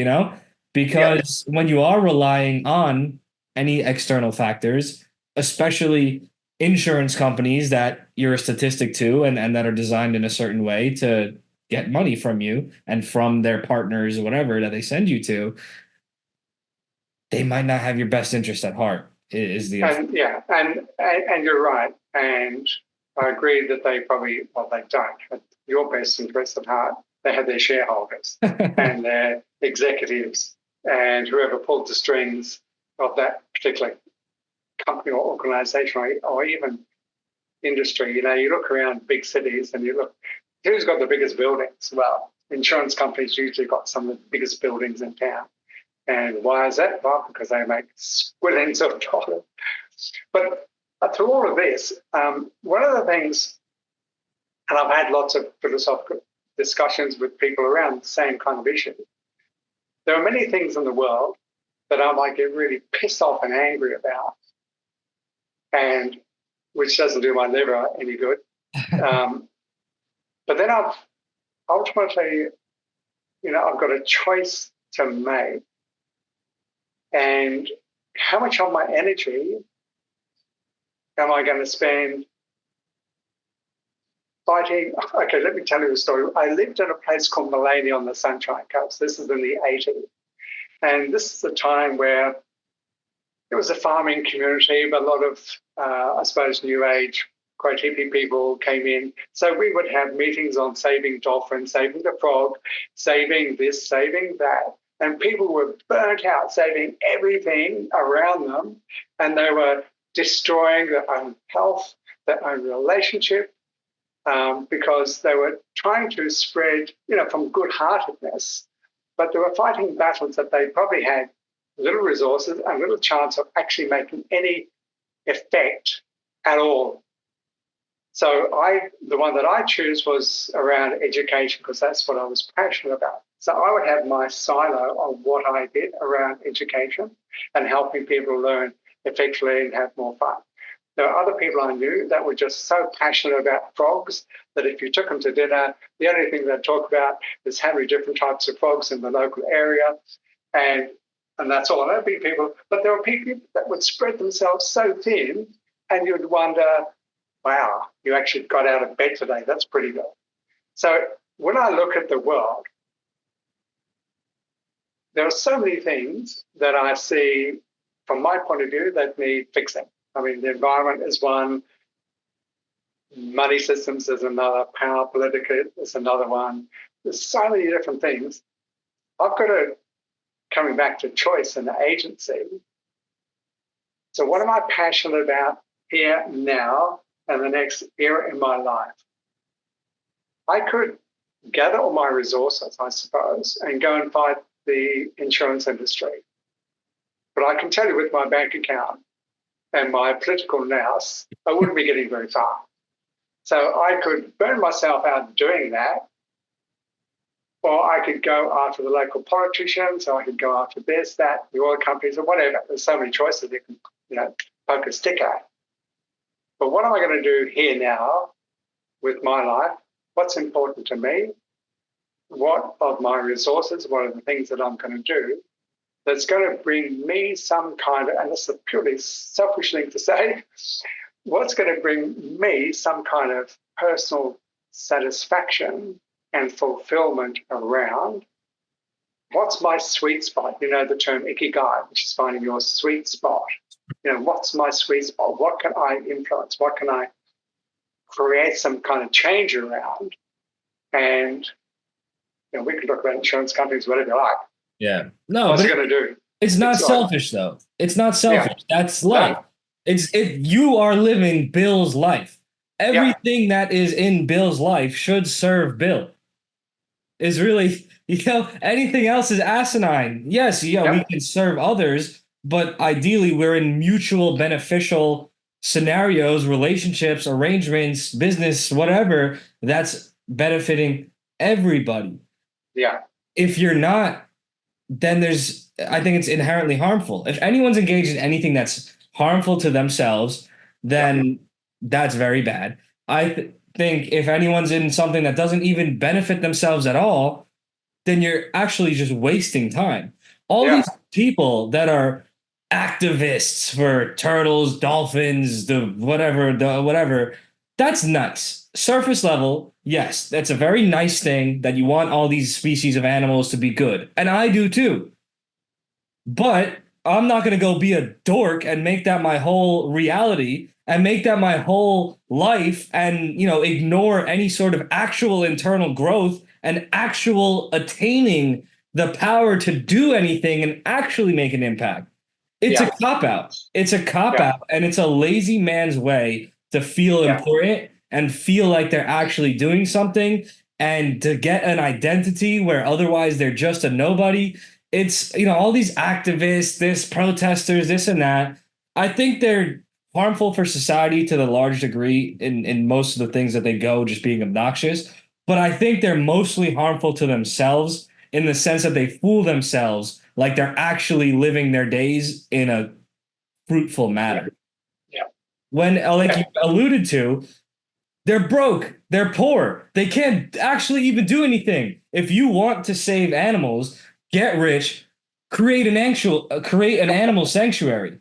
because when you are relying on any external factors, especially insurance companies that you're a statistic to and that are designed in a certain way to get money from you and from their partners or whatever that they send you to, they might not have your best interest at heart. And you're right. And I agree that they don't have your best interest at heart. They have their shareholders and their executives and whoever pulled the strings of that particular company or organization or even industry. You look around big cities and you look, who's got the biggest buildings? Well, insurance companies usually got some of the biggest buildings in town. And why is that? Well, because they make squillings of dollars. But through all of this, one of the things, and I've had lots of philosophical discussions with people around the same kind of issue. There are many things in the world that I might get really pissed off and angry about, and which doesn't do my liver any good. But then I've ultimately, I've got a choice to make, and how much of my energy am I going to spend fighting. Okay, let me tell you a story. I lived in a place called Mullaney on the Sunshine Coast. This is in the 80s. And this is the time where it was a farming community, but a lot of, I suppose, new age, quite hippie people came in. So we would have meetings on saving dolphins, saving the frog, saving this, saving that. And people were burnt out, saving everything around them. And they were destroying their own health, their own relationship, because they were trying to spread, from good-heartedness. But they were fighting battles that they probably had little resources and little chance of actually making any effect at all. So the one that I choose was around education, because that's what I was passionate about. So I would have my silo of what I did around education and helping people learn effectively and have more fun. There are other people I knew that were just so passionate about frogs that if you took them to dinner, the only thing they'd talk about is how many different types of frogs in the local area. And that's all. There'd be people, but there were people that would spread themselves so thin, and you'd wonder, wow, you actually got out of bed today. That's pretty good. So when I look at the world, there are so many things that I see from my point of view that need fixing. I mean, the environment is one, money systems is another, power politically is another one. There's so many different things. I've got to, coming back to choice and agency. So what am I passionate about here, now, and the next era in my life? I could gather all my resources, I suppose, and go and fight the insurance industry. But I can tell you with my bank account and my political nous, I wouldn't be getting very far. So I could burn myself out doing that, or I could go after the local politicians, or I could go after this, that, the oil companies, or whatever. There's so many choices you can, poke a stick at. But what am I going to do here now with my life? What's important to me? What of my resources, what are the things that I'm going to do that's going to bring me some kind of, and this is a purely selfish thing to say, what's going to bring me some kind of personal satisfaction and fulfillment around? What's my sweet spot? The term ikigai, which is finding your sweet spot. What's my sweet spot? What can I influence? What can I create some kind of change around? And we can talk about insurance companies, whatever you like. Yeah. No, what's it going to do? It's not selfish, though. It's not selfish. Yeah. That's life. No. You are living Bill's life. Everything that is in Bill's life should serve Bill. Is really, anything else is asinine. Yes, we can serve others, but ideally we're in mutual beneficial scenarios, relationships, arrangements, business, whatever, that's benefiting everybody. Yeah. If you're not, then I think it's inherently harmful. If anyone's engaged in anything that's harmful to themselves, then that's very bad. I think if anyone's in something that doesn't even benefit themselves at all, then you're actually just wasting time. All these people that are activists for turtles, dolphins, the whatever, that's nuts. Surface level, yes, that's a very nice thing that you want all these species of animals to be good. And I do too. But I'm not going to go be a dork and make that my whole reality and make that my whole life and, ignore any sort of actual internal growth and actual attaining the power to do anything and actually make an impact. It's a cop-out. It's a cop-out, and it's a lazy man's way to feel important and feel like they're actually doing something and to get an identity where otherwise they're just a nobody. It's, all these activists, this protesters, this and that. I think they're harmful for society to the large degree in most of the things that they go just being obnoxious. But I think they're mostly harmful to themselves in the sense that they fool themselves like they're actually living their days in a fruitful manner. Yeah. When, like you alluded to, they're broke, they're poor, they can't actually even do anything. If you want to save animals, get rich, create an animal sanctuary.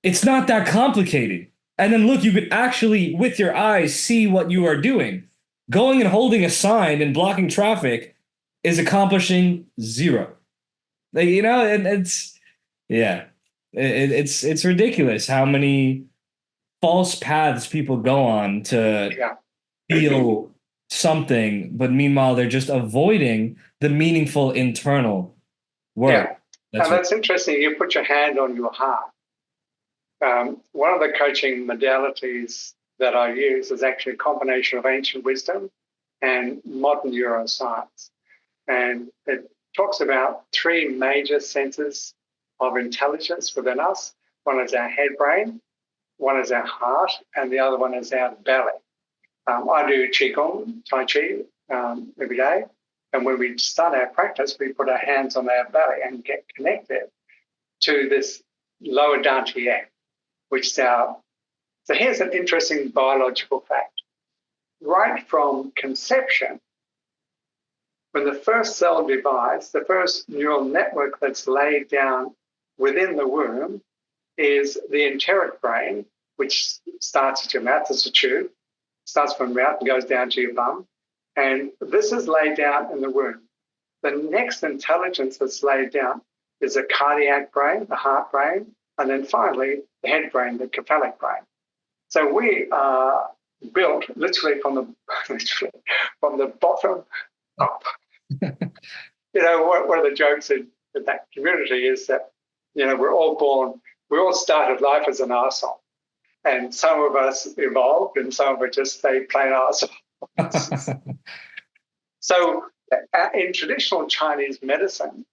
It's not that complicated. And then look, you could actually, with your eyes, see what you are doing. going and holding a sign and blocking traffic is accomplishing zero. Like, it's yeah, it's ridiculous how many false paths people go on to Yeah. feel something, but meanwhile they're just avoiding the meaningful internal work. Yeah. That's And what. that's interesting. You put your hand on your heart. One of the coaching modalities that I use is actually a combination of ancient wisdom and modern neuroscience. And it talks about three major centers of intelligence within us. One is our head brain, one is our heart, and the other one is our belly. I do Qigong, Tai Chi every day. And when we start our practice, we put our hands on our belly and get connected to this lower dantian, which is our. So here's an interesting biological fact. Right from conception, when the first cell divides, the first neural network that's laid down within the womb is the enteric brain, which starts at your mouth as a tube, starts from your mouth and goes down to your bum. And this is laid down in the womb. The next intelligence that's laid down is the cardiac brain, the heart brain, and then finally the head brain, the cephalic brain. So we are built literally from the bottom up. One of the jokes in that community is that, we're all born, we all started life as an arsehole. And some of us evolved and some of us just stayed plain arsehole. So in traditional Chinese medicine,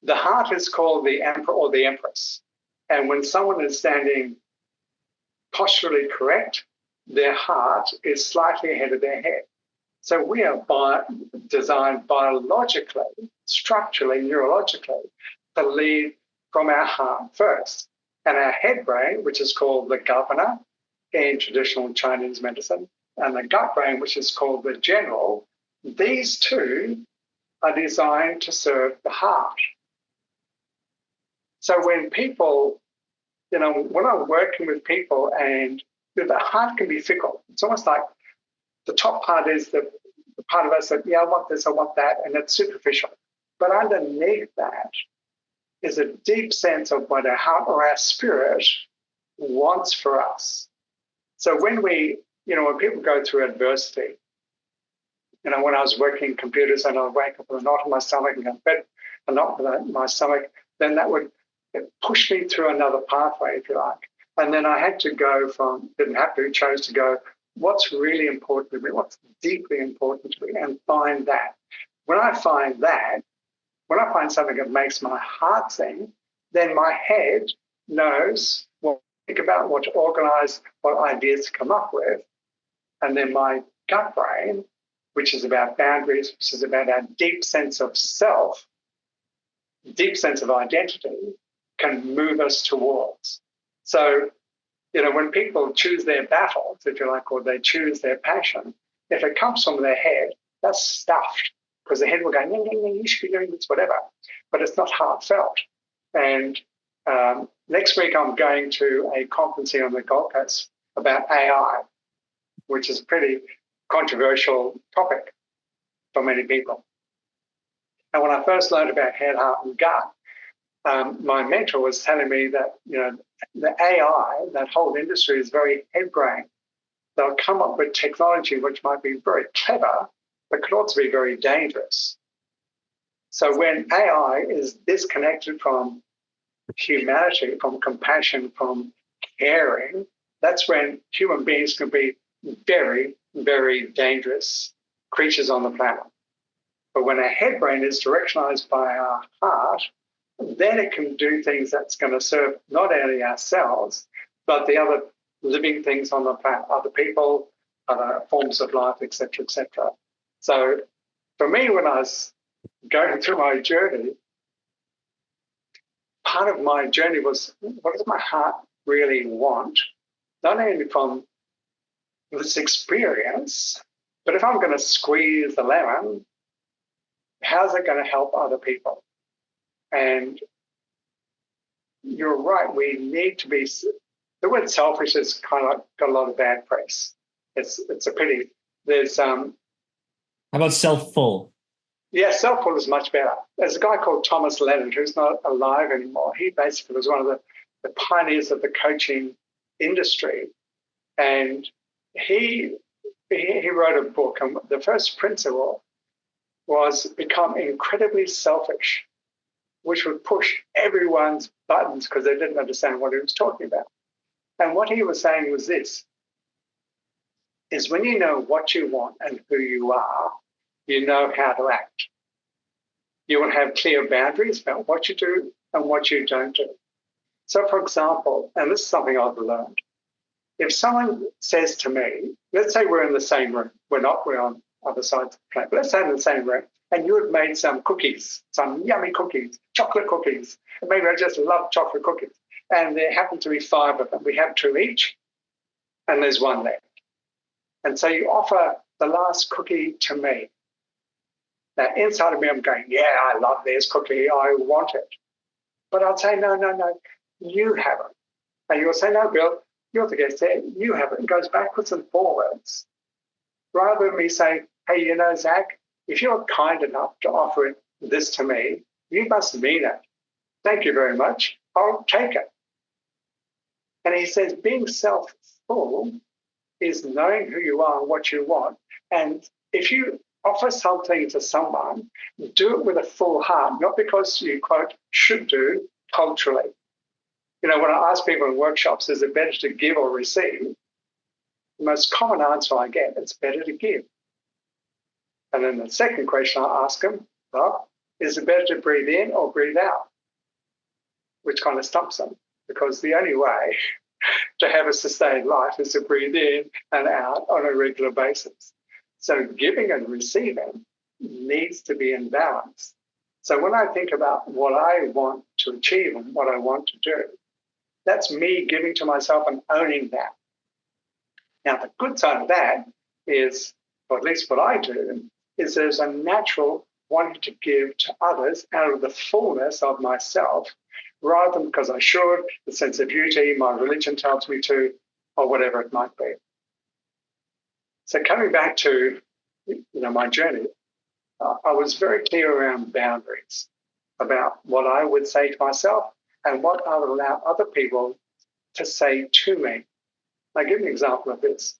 the heart is called the emperor or the empress. And when someone is standing posturally correct, their heart is slightly ahead of their head. So we are designed biologically, structurally, neurologically, to lead from our heart first. And our head brain, which is called the governor in traditional Chinese medicine, and the gut brain, which is called the general, these two are designed to serve the heart. So when people, when I'm working with people and the heart can be fickle, it's almost like the top part is the part of us that, I want this, I want that, and it's superficial. But underneath that is a deep sense of what our heart or our spirit wants for us. So when when people go through adversity, when I was working in computers and I'd wake up with a knot in my stomach and go to bed, a knot in my stomach, then that would push me through another pathway, if you like. And then I had to go chose to go, what's really important to me, what's deeply important to me, and find that. When I find something that makes my heart sing, then my head knows what to think about, what to organize, what ideas to come up with. And then my gut brain, which is about boundaries, which is about our deep sense of self, deep sense of identity, can move us towards. So, when people choose their battles, if you like, or they choose their passion, if it comes from their head, that's stuffed because the head will go, you should be doing this, whatever. But it's not heartfelt. And next week, I'm going to a conference here on the Gold Coast about AI, which is a pretty controversial topic for many people. And when I first learned about head, heart, and gut, my mentor was telling me that, the AI, that whole industry is very head brain. They'll come up with technology which might be very clever, but could also be very dangerous. So when AI is disconnected from humanity, from compassion, from caring, that's when human beings can be very, very dangerous creatures on the planet. But when our head brain is directionalized by our heart, then it can do things that's going to serve not only ourselves, but the other living things on the planet, other people, other forms of life, etc., etc. So for me, when I was going through my journey, part of my journey was, what does my heart really want? Not only from this experience, but if I'm going to squeeze the lemon, how's it going to help other people? And you're right, we need to be, the word selfish has kind of got a lot of bad press. It's a pretty There's How about self-full? Yeah, self-full is much better. There's a guy called Thomas Leonard who's not alive anymore. He basically was one of the pioneers of the coaching industry. And he wrote a book, and the first principle was become incredibly selfish, which would push everyone's buttons because they didn't understand what he was talking about. And what he was saying was this, is when you know what you want and who you are, you know how to act. You will have clear boundaries about what you do and what you don't do. So, for example, and this is something I've learned, if someone says to me, let's say we're in the same room, we're on other sides of the planet, but let's say in the same room, and you had made some cookies, some yummy cookies, chocolate cookies, and maybe I just love chocolate cookies, and there happen to be 5 of them. We have 2 each, and there's 1 left. And so you offer the last cookie to me. Now, inside of me, I'm going, yeah, I love this cookie. I want it. But I'll say, no, you have it. And you'll say, no, Bill, you're the guest there. You have it. It goes backwards and forwards. Rather than me saying, hey, you know, Zach, if you're kind enough to offer this to me, you must mean it. Thank you very much. I'll take it. And he says, being self-full is knowing who you are and what you want. And if you offer something to someone, do it with a full heart, not because you, quote, should do culturally. You know, when I ask people in workshops, is it better to give or receive? The most common answer I get, it's better to give. And then the second question I ask them, well, is it better to breathe in or breathe out? Which kind of stumps them, because the only way to have a sustained life is to breathe in and out on a regular basis. So giving and receiving needs to be in balance. So when I think about what I want to achieve and what I want to do, that's me giving to myself and owning that. Now, the good side of that is, or at least what I do, is there's a natural wanting to give to others out of the fullness of myself, rather than because I should, the sense of duty, my religion tells me to, or whatever it might be. So coming back to my journey, I was very clear around boundaries, about what I would say to myself and what I would allow other people to say to me. I'll give you an example of this.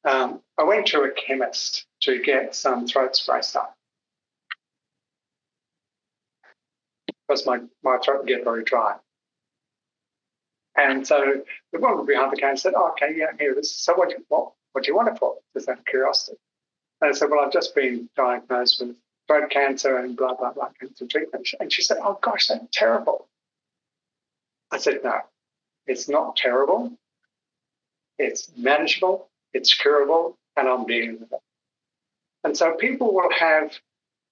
I went to a chemist to get some throat spray stuff because my throat would get very dry. And so the woman behind the counter said, oh, okay, yeah, here it is. So what do you want it for? Just out of curiosity. And I said, well, I've just been diagnosed with throat cancer and blah, blah, blah, cancer treatment. And she said, oh, gosh, that's terrible. I said, no, it's not terrible. It's manageable, it's curable, and I'm dealing with it. And so people will have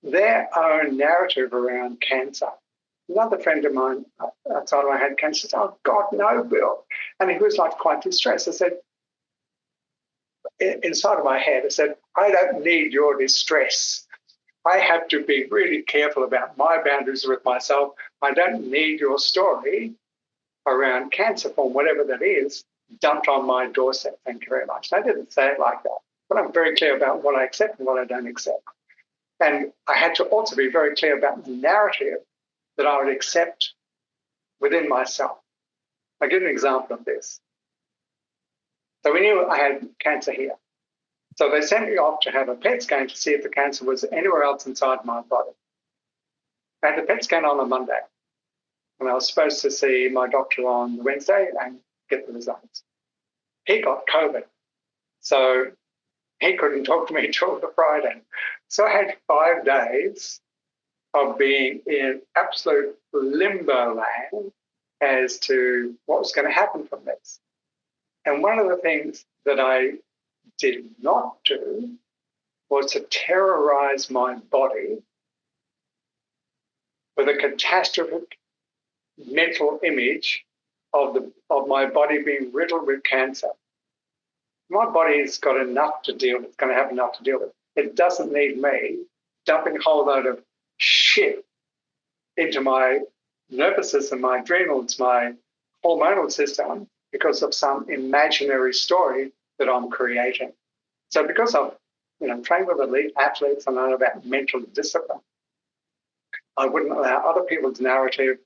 their own narrative around cancer. Another friend of mine outside I had cancer said, oh, God, no, Bill. And he was like quite distressed. I said, inside of my head, I said, I don't need your distress. I have to be really careful about my boundaries with myself. I don't need your story around cancer form, whatever that is, dumped on my doorstep. Thank you very much. And I didn't say it like that, but I'm very clear about what I accept and what I don't accept. And I had to also be very clear about the narrative that I would accept within myself. I'll give an example of this. So we knew I had cancer here. So they sent me off to have a PET scan to see if the cancer was anywhere else inside my body. I had the PET scan on a Monday, and I was supposed to see my doctor on the Wednesday and get the results. He got COVID, so he couldn't talk to me until the Friday. So I had 5 days of being in absolute limbo land as to what was going to happen from this. And one of the things that I did not do was to terrorize my body with a catastrophic mental image of my body being riddled with cancer. My body's got enough to deal with, it's going to have enough to deal with. It doesn't need me dumping a whole load of shit into my nervous system, my adrenals, my hormonal system, because of some imaginary story that I'm creating. So because I've trained with elite athletes and I know about mental discipline, I wouldn't allow other people's narrative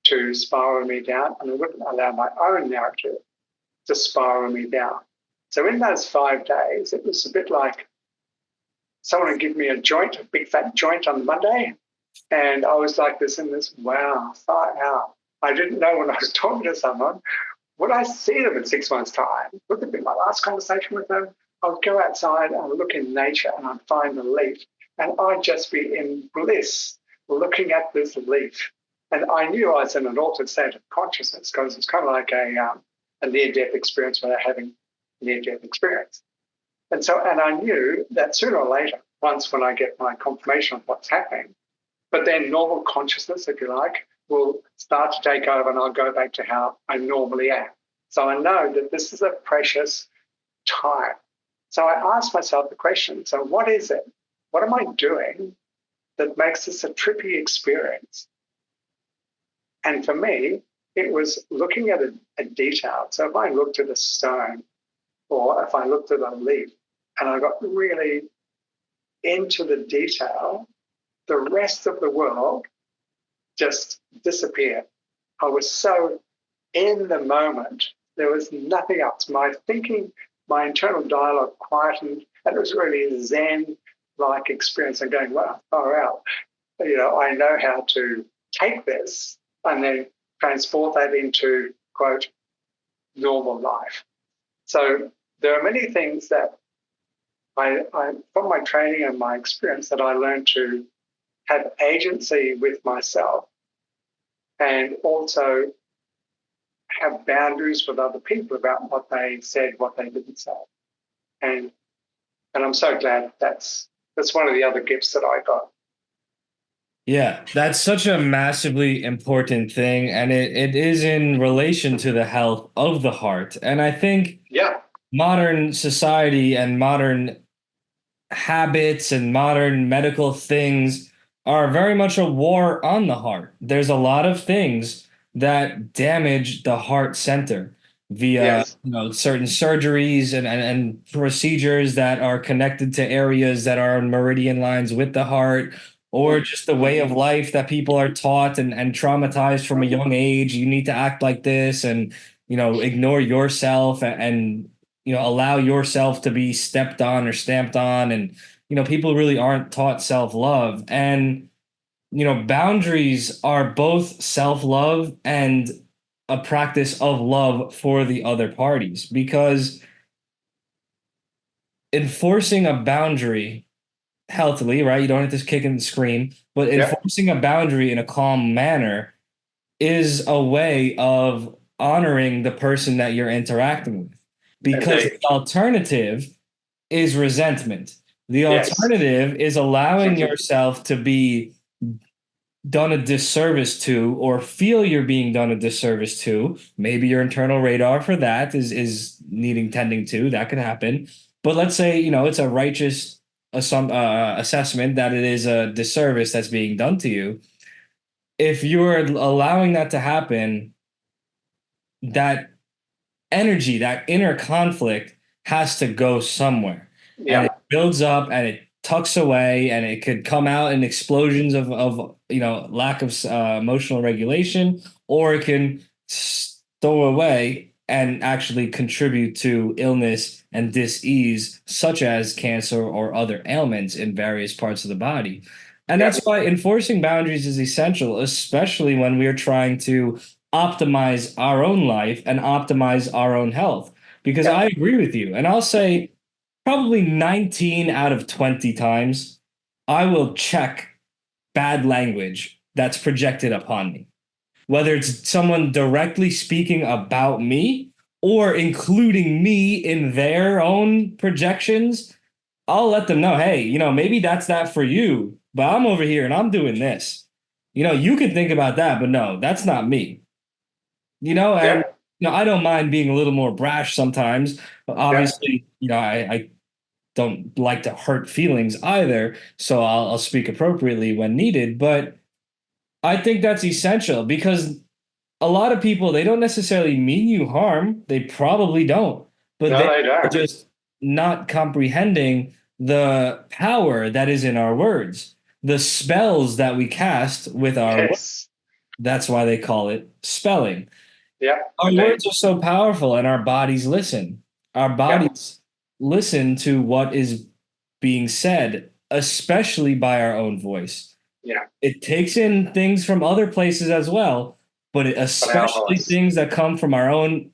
to spiral me down, and I wouldn't allow my own narrative to spiral me down. So in those 5 days, it was a bit like someone would give me a joint, a big fat joint on the Monday, and I was like this in this, wow, far out. I didn't know when I was talking to someone, would I see them in 6 months' time? Would it be my last conversation with them? I would go outside and look in nature and I'd find a leaf, and I'd just be in bliss looking at this leaf. And I knew I was in an altered state of consciousness because it's kind of like a near-death experience without having near-death experience. And I knew that sooner or later, once when I get my confirmation of what's happening, but then normal consciousness, if you like, will start to take over and I'll go back to how I normally am. So I know that this is a precious time. So I asked myself the question, so what is it? What am I doing that makes this a trippy experience? And for me, it was looking at a detail. So if I looked at a stone or if I looked at a leaf and I got really into the detail, the rest of the world just disappeared. I was so in the moment. There was nothing else. My thinking, my internal dialogue quietened, and it was really a Zen-like experience. I'm going, wow, far out. I know how to take this and then transport that into, quote, normal life. So there are many things that I from my training and my experience that I learned to have agency with myself and also have boundaries with other people about what they said, what they didn't say. And I'm so glad that's one of the other gifts that I got. Yeah, that's such a massively important thing. And it is in relation to the health of the heart. And I think modern society and modern habits and modern medical things are very much a war on the heart. There's a lot of things that damage the heart center via certain surgeries and procedures that are connected to areas that are on meridian lines with the heart, or just the way of life that people are taught and traumatized from a young age. You need to act like this and ignore yourself and allow yourself to be stepped on or stamped on. And people really aren't taught self-love. And boundaries are both self-love and a practice of love for the other parties, because enforcing a boundary healthily, right? You don't have to kick and scream, but enforcing a boundary in a calm manner is a way of honoring the person that you're interacting with, because the alternative is resentment. The alternative is allowing yourself to be done a disservice to, or feel you're being done a disservice to. Maybe your internal radar for that is needing tending to. That could happen. But let's say, it's a righteous assessment that it is a disservice that's being done to you. If you're allowing that to happen, that energy, that inner conflict has to go somewhere. And it builds up and it tucks away, and it could come out in explosions of lack of emotional regulation, or it can stow away and actually contribute to illness and dis-ease, such as cancer or other ailments in various parts of the body. And that's why enforcing boundaries is essential, especially when we're trying to optimize our own life and optimize our own health. Because I agree with you. And I'll say probably 19 out of 20 times, I will check bad language that's projected upon me, whether it's someone directly speaking about me or including me in their own projections. I'll let them know, hey, maybe that's that for you, but I'm over here and I'm doing this. You can think about that, but no, that's not me. And I don't mind being a little more brash sometimes, but obviously, I don't like to hurt feelings either, so I'll speak appropriately when needed. But I think that's essential, because a lot of people, they don't necessarily mean you harm. They probably don't. but No, they they are don't. just not comprehending the power that is in our words, the spells that we cast with our words. Yes. That's why they call it spelling. Yeah, Our indeed. words are so powerful, and our bodies listen. Our Yeah, bodies listen to what is being said, especially by our own voice. yeah. It takes in things from other places as well, but But our especially voice. things that come from our own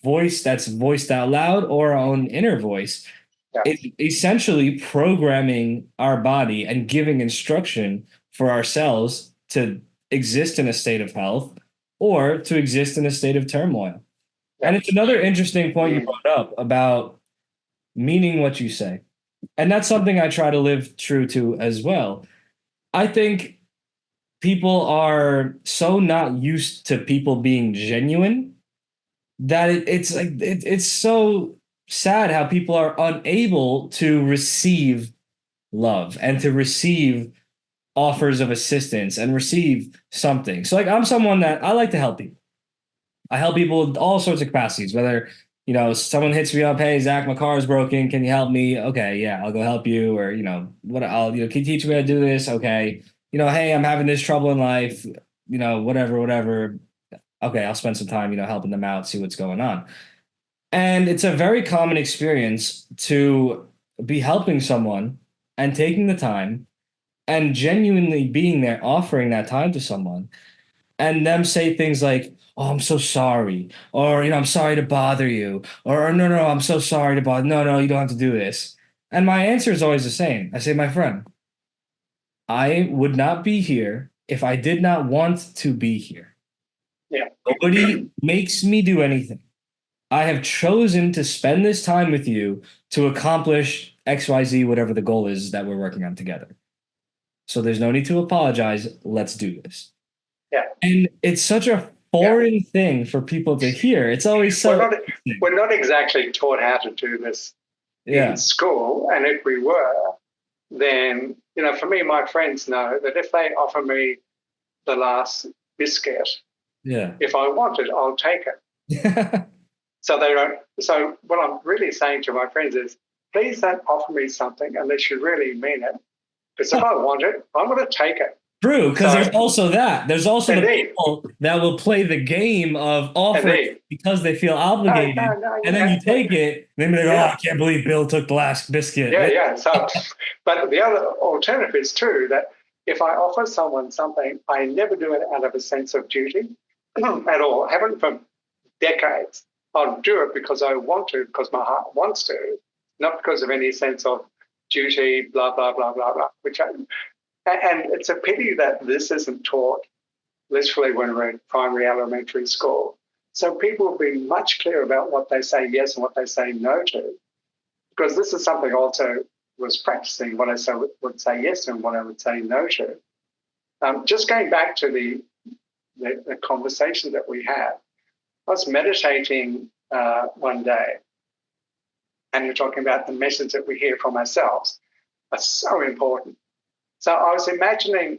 voice that's voiced out loud or our own inner voice. Yeah, It's essentially programming our body and giving instruction for ourselves to exist in a state of health or to exist in a state of turmoil. yeah. And it's another interesting point you Mm. brought up about meaning what you say. And that's something I try to live true to as well. I think people are so not used to people being genuine that it's like it's so sad how people are unable to receive love and to receive offers of assistance and receive something. So like I'm someone that I like to help people. I help people with all sorts of capacities, whether someone hits me up, hey Zach, my car is broken, can you help me? Okay, yeah, I'll go help you. Or what I'll can you teach me how to do this? Okay. Hey, I'm having this trouble in life, whatever. Okay, I'll spend some time, helping them out, see what's going on. And it's a very common experience to be helping someone and taking the time and genuinely being there, offering that time to someone, and them say things like, "Oh, I'm so sorry," or "I'm sorry to bother you," or "No, no, I'm so sorry to bother. No, you don't have to do this." And my answer is always the same. I say, "My friend, I would not be here if I did not want to be here. Yeah, Nobody makes me do anything. I have chosen to spend this time with you to accomplish XYZ, whatever the goal is that we're working on together. So there's no need to apologize. Let's do this." yeah, And it's such a yeah. foreign thing for people to hear. It's always We're so not interesting. we're not exactly taught how to do this in Yeah. school, and if we were, then for me, my friends know that if they offer me the last biscuit, Yeah. if I want it, I'll take it. So they don't. So what I'm really saying to my friends is, please don't offer me something unless you really mean it. Because if I want it, I'm going to take it. True, because there's So also that. There's also the indeed, people that will play the game of offering indeed. because they feel No, obligated, no, no. and then you take it, and they're like, "Oh, Yeah, I can't believe Bill took the last yeah, biscuit." yeah. So, but the other alternative is too that if I offer someone something, I never do it out of a sense of duty at all. I haven't for decades. I'll do it because I want to, because my heart wants to, not because of any sense of duty, blah, blah, blah, blah, blah. And it's a pity that this isn't taught literally when we're in primary elementary school. So people will be much clearer about what they say yes and what they say no to, because this is something I also was practicing what I would say yes to and what I would say no to. Just going back to the conversation that we had, I was meditating one day, and you're talking about the message that we hear from ourselves are so important. So I was imagining,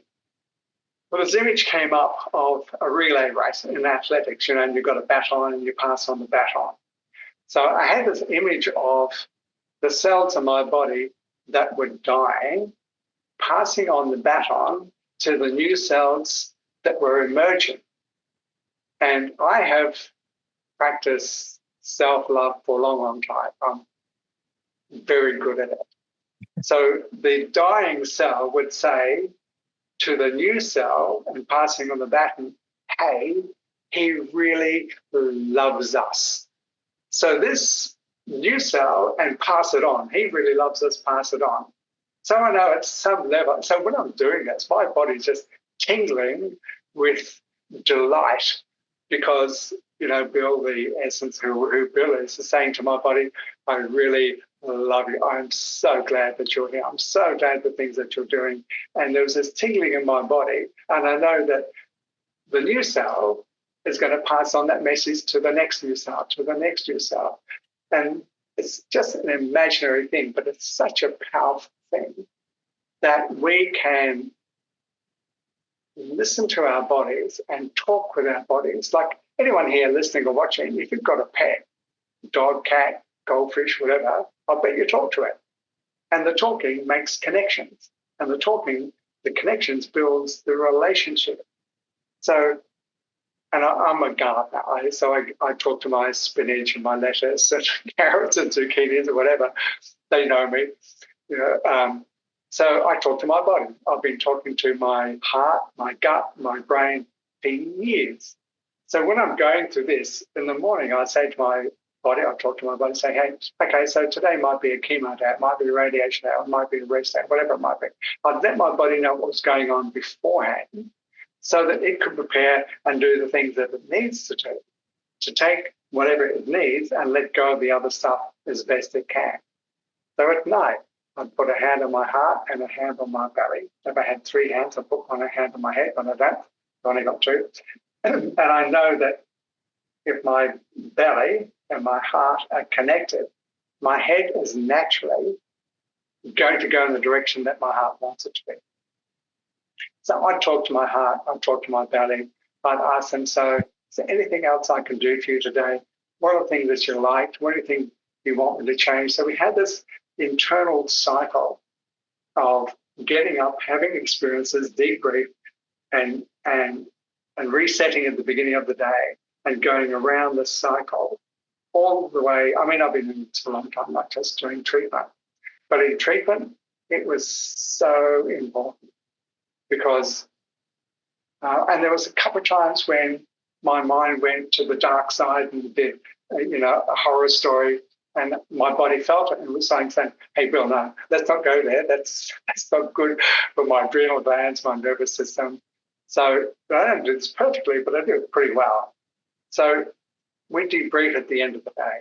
well, this image came up of a relay race in athletics, and you've got a baton and you pass on the baton. So I had this image of the cells in my body that were dying, passing on the baton to the new cells that were emerging. And I have practiced self-love for a long, long time. I'm very good at it. So the dying cell would say to the new cell and passing on the baton, hey, he really loves us. So this new cell, and pass it on. He really loves us, pass it on. So I know at some level, so when I'm doing this, my body's just tingling with delight because, Bill, the essence who Bill is saying to my body, I really love you. I'm so glad that you're here. I'm so glad the things that you're doing. And there was this tingling in my body. And I know that the new cell is going to pass on that message to the next new cell, to the next new cell. And it's just an imaginary thing, but it's such a powerful thing that we can listen to our bodies and talk with our bodies. Like anyone here listening or watching, if you've got a pet, dog, cat, goldfish, whatever, I bet you talk to it. And the talking makes connections. And the connections builds the relationship. So, and I'm a gardener, so I talk to my spinach and my lettuce and carrots and zucchinis or whatever. They know me, you know. So I talk to my body. I've been talking to my heart, my gut, my brain for years. So when I'm going through this in the morning, I say to my body, I talk to my body, say, hey, okay, so today might be a chemo day, it might be a radiation day, it might be a rest day, whatever it might be. I'd let my body know what's going on beforehand so that it could prepare and do the things that it needs to do, to take whatever it needs and let go of the other stuff as best it can. So at night, I'd put a hand on my heart and a hand on my belly. If I had 3 hands, I'd put one hand on my head, but I don't. I've only got 2. And I know that if my belly and my heart are connected, my head is naturally going to go in the direction that my heart wants it to be. So I'd talk to my heart, I'd talk to my belly, I'd ask them, so is there anything else I can do for you today? What are the things that you liked? What do you think you want me to change? So we had this internal cycle of getting up, having experiences, debrief, and resetting at the beginning of the day and going around the cycle all the way. I mean, I've been in this for a long time, not just doing treatment. But in treatment, it was so important because, and there was a couple of times when my mind went to the dark side and did, a horror story, and my body felt it and was saying, hey, Bill, no, let's not go there. That's not good for my adrenal glands, my nervous system. So I don't do this perfectly, but I do it pretty well. So we debrief at the end of the day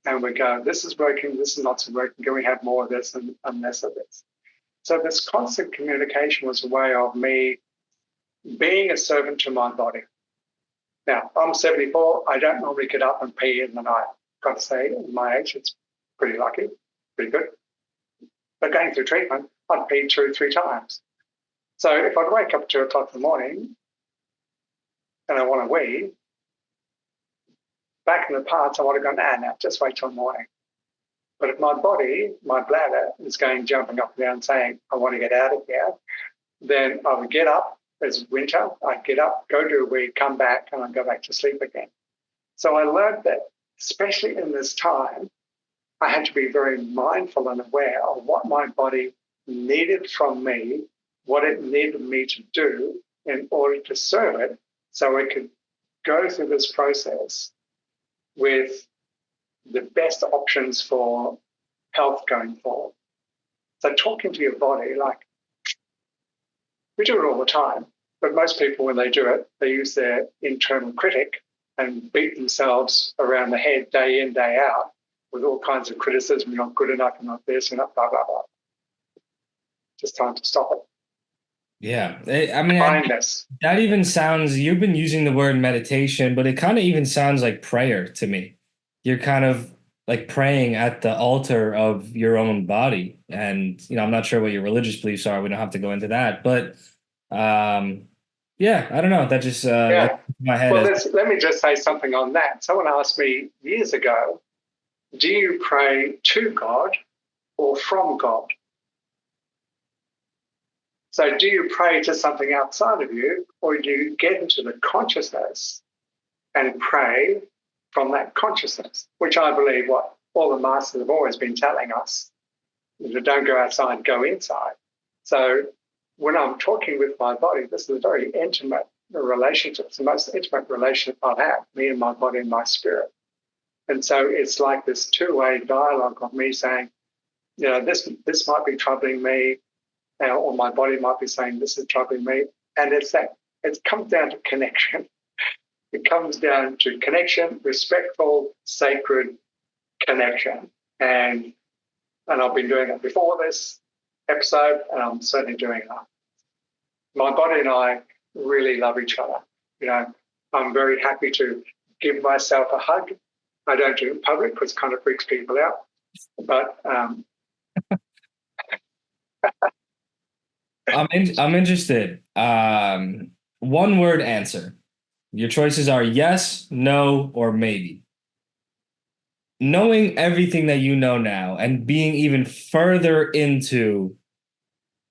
and we go, this is working, this is not so working. Can we have more of this and less of this? So this constant communication was a way of me being a servant to my body. Now, I'm 74. I don't normally get up and pee in the night. Got to say, at my age, it's pretty lucky, pretty good. But going through treatment, I'd pee 2 or 3 times. So if I'd wake up at 2 o'clock in the morning and I want to wee, back in the past, I would have gone, nah, just wait till morning. But if my body, my bladder, is jumping up and down saying, I want to get out of here, then I would get up. It's winter. I'd get up, go do a wee, come back, and I'd go back to sleep again. So I learned that, especially in this time, I had to be very mindful and aware of what my body needed from me, what it needed me to do in order to serve it so it could go through this process with the best options for health going forward. So talking to your body, like we do it all the time, but most people, when they do it, they use their internal critic and beat themselves around the head day in, day out with all kinds of criticism. You're not good enough, you're not this, you're not blah, blah, blah. Just time to stop it. Yeah. I mean, that even sounds, you've been using the word meditation, but it kind of even sounds like prayer to me. You're kind of like praying at the altar of your own body. And, I'm not sure what your religious beliefs are. We don't have to go into that. But yeah, I don't know. That just my head. Well, let me just say something on that. Someone asked me years ago, do you pray to God or from God? So do you pray to something outside of you, or do you get into the consciousness and pray from that consciousness, which I believe what all the masters have always been telling us, don't go outside, go inside. So when I'm talking with my body, this is a very intimate relationship. It's the most intimate relationship I've had, me and my body and my spirit. And so it's like this two-way dialogue of me saying, this might be troubling me, or my body might be saying, this is troubling me. And it comes down to connection. It comes down to connection, respectful, sacred connection. And I've been doing it before this episode, and I'm certainly doing it now. My body and I really love each other. I'm very happy to give myself a hug. I don't do it in public because it kind of freaks people out. But I'm interested. One word answer. Your choices are yes, no, or maybe. knowing everything that you know now and being even further into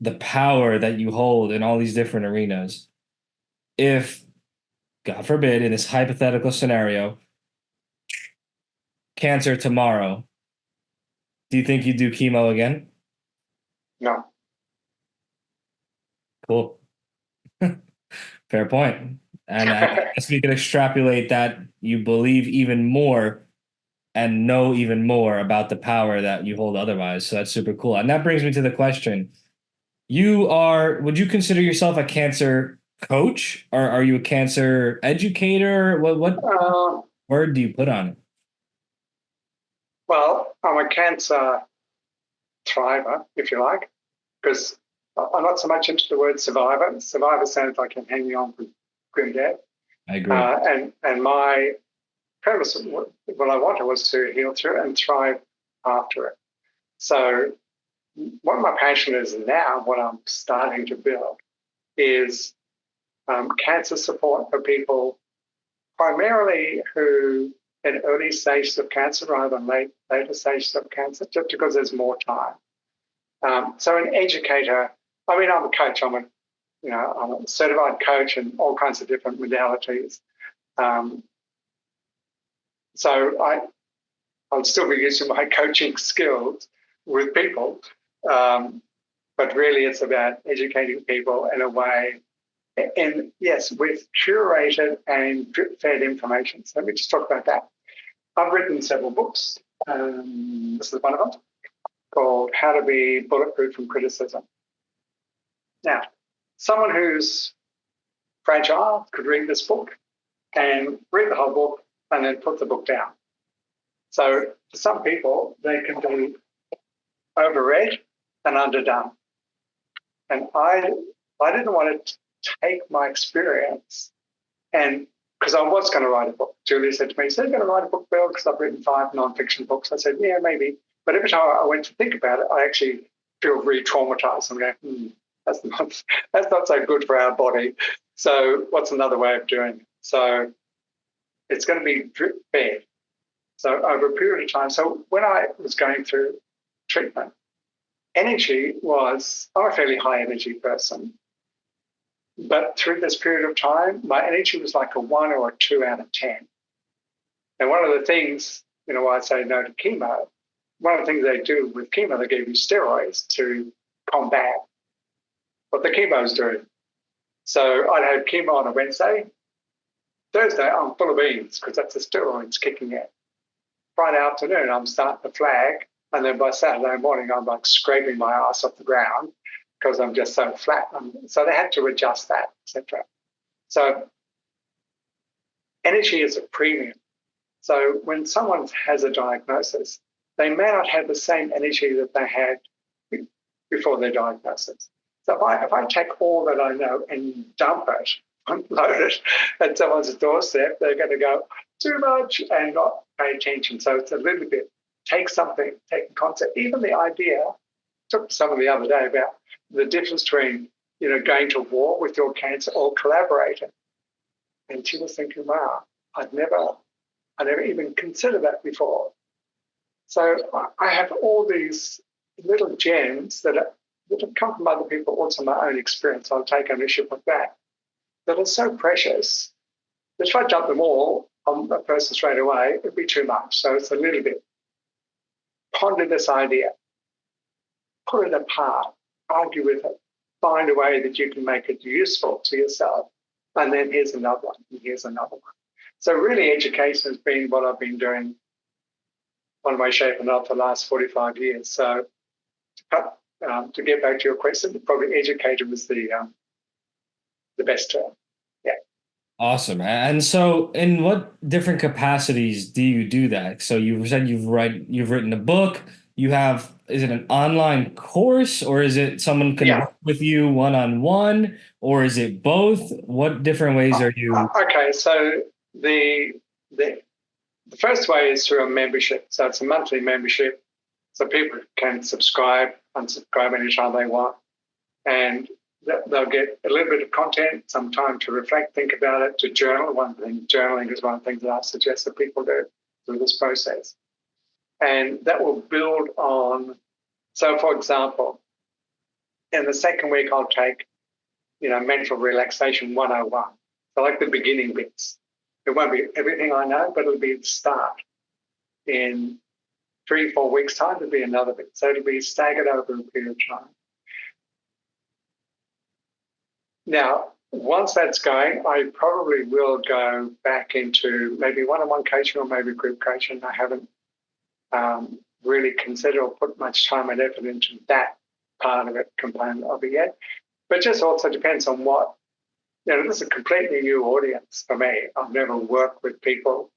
the power that you hold in all these different arenas, if, God forbid, in this hypothetical scenario, cancer tomorrow, do you think you'd do chemo again? No. Cool. Fair point. And I guess we could extrapolate that you believe even more and know even more about the power that you hold otherwise. So that's super cool. And that brings me to the question. Would you consider yourself a cancer coach, or are you a cancer educator? What Uh, word do you put on it? well, I'm a cancer thriver, if you like, because I'm not so much into the word survivor. Survivor sounds like you're hanging on for grim death. I agree. And my premise, what I wanted was to heal through and thrive after it. So what my passion is now, what I'm starting to build, is cancer support for people primarily who in early stages of cancer rather than later stages of cancer, just because there's more time. So an educator, I mean, I'm a coach. I'm a certified coach in all kinds of different modalities. Um, so I'll still be using my coaching skills with people, but really it's about educating people in a way, and yes, with curated and drip-fed information. So let me just talk about that. I've written several books. This is one of them, called How to Be Bulletproof from Criticism. Now, someone who's fragile could read this book and read the whole book and then put the book down. So for some people, they can be overread and underdone. And I didn't want to take my experience, and because I was going to write a book. Julia said to me, so you're going to write a book, Bill? Because I've written 5 nonfiction books. I said, yeah, maybe. But every time I went to think about it, I actually feel re-traumatized. I'm going, that's not so good for our body. So what's another way of doing it? So it's going to be drip fed. So over a period of time. So when I was going through treatment, energy was, I'm a fairly high energy person. But through this period of time, my energy was like a 1 or a 2 out of 10. And one of the things, why I say no to chemo, one of the things they do with chemo, they give you steroids to combat what the chemo is doing. So I'd have chemo on a Wednesday. Thursday, I'm full of beans because that's the steroids kicking in. Friday afternoon, I'm starting to flag. And then by Saturday morning, I'm like scraping my ass off the ground because I'm just so flat. So they had to adjust that, etc. So energy is a premium. So when someone has a diagnosis, they may not have the same energy that they had before their diagnosis. So if I take all that I know and dump it, unload it at someone's doorstep, they're going to go, too much, and not pay attention. So it's a little bit, take something, take a concept. Even the idea, took someone the other day about the difference between, going to war with your cancer or collaborating. And she was thinking, wow, I never even considered that before. So I have all these little gems that have come from other people, also my own experience. I'll take ownership of that are so precious that if I dump them all on a person straight away, it'd be too much. So it's a little bit, ponder this idea, put it apart, argue with it, find a way that you can make it useful to yourself. And then here's another one, and here's another one. So really education has been what I've been doing one way, shape, and up for the last 45 years. So to get back to your question, probably educator was the best term. Yeah. Awesome. And so in what different capacities do you do that? So you've said you've written a book, is it an online course, or is it someone can work with you one-on-one, or is it both? What different ways are you? Okay, so the first way is through a membership. So it's a monthly membership. So people can subscribe, unsubscribe anytime they want. And they'll get a little bit of content, some time to reflect, think about it, to journal. Journaling is one of the things that I suggest that people do through this process. And that will build on. So, for example, in the second week, I'll take, mental relaxation 101. So like the beginning bits. It won't be everything I know, but it'll be the start. In 3-4 weeks' time, there'll be another bit. So it'll be staggered over a period of time. Now, once that's going, I probably will go back into maybe one-on-one coaching or maybe group coaching. I haven't really considered or put much time and effort into that part of it, component of it yet. But just also depends on what, this is a completely new audience for me. I've never worked with people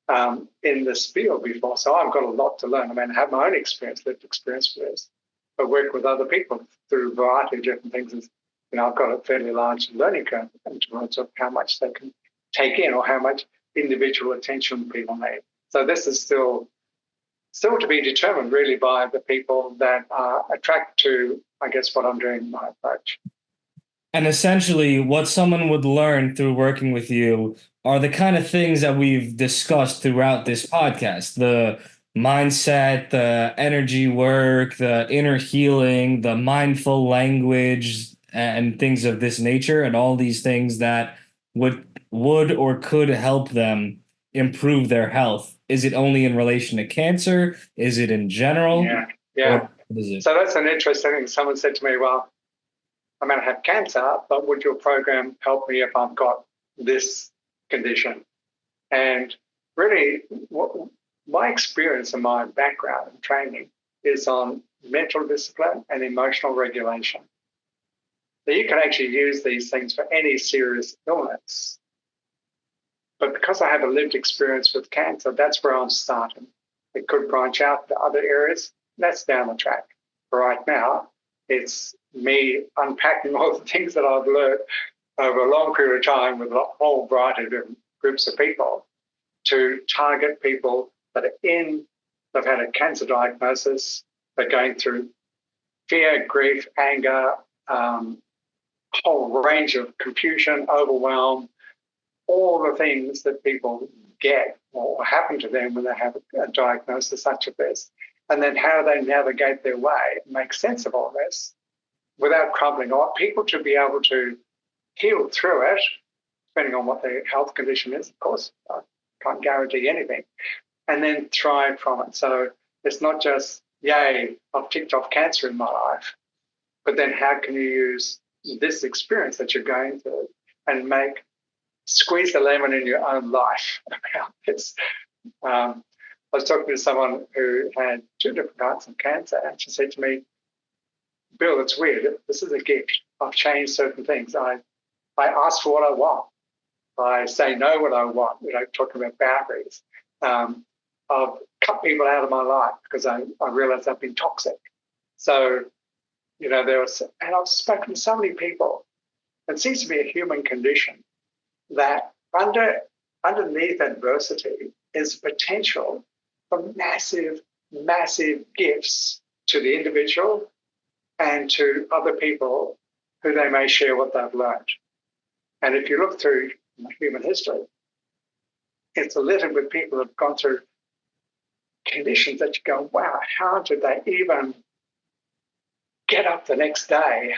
in this field before, so I've got a lot to learn. I mean, I have my own lived experience with this, but work with other people through a variety of different things. I've got a fairly large learning curve in terms of how much they can take in or how much individual attention people need. So this is still to be determined really by the people that are attracted to, I guess, what I'm doing in my approach. And essentially, what someone would learn through working with you are the kind of things that we've discussed throughout this podcast: the mindset, the energy work, the inner healing, the mindful language, and things of this nature, and all these things that would or could help them improve their health. Is it only in relation to cancer? Is it in general? Yeah. So that's an interesting thing. Someone said to me, well, I mean, I have cancer, but would your program help me if I've got this condition? And really, my experience and my background and training is on mental discipline and emotional regulation. So you can actually use these things for any serious illness. But because I have a lived experience with cancer, that's where I'm starting. It could branch out to other areas. That's down the track. But right now, it's me unpacking all the things that I've learned over a long period of time with a whole variety of different groups of people to target people that they've had a cancer diagnosis, they're going through fear, grief, anger, whole range of confusion, overwhelm, all the things that people get or happen to them when they have a diagnosis such as this, and then how they navigate their way, make sense of all this without crumbling. I want people to be able to heal through it, depending on what their health condition is, of course. I can't guarantee anything, and then thrive from it. So it's not just, yay, I've ticked off cancer in my life, but then how can you use this experience that you're going through and squeeze the lemon in your own life about this. I was talking to someone who had 2 different kinds of cancer, and she said to me, Bill, it's weird. This is a gift. I've changed certain things. I ask for what I want. I say no when I want, talking about boundaries. I've cut people out of my life because I realized I've been toxic. So, and I've spoken to so many people. It seems to be a human condition that underneath adversity is potential for massive, massive gifts to the individual and to other people who they may share what they've learned. And if you look through human history, it's littered with people who have gone through conditions that you go, wow, how did they even get up the next day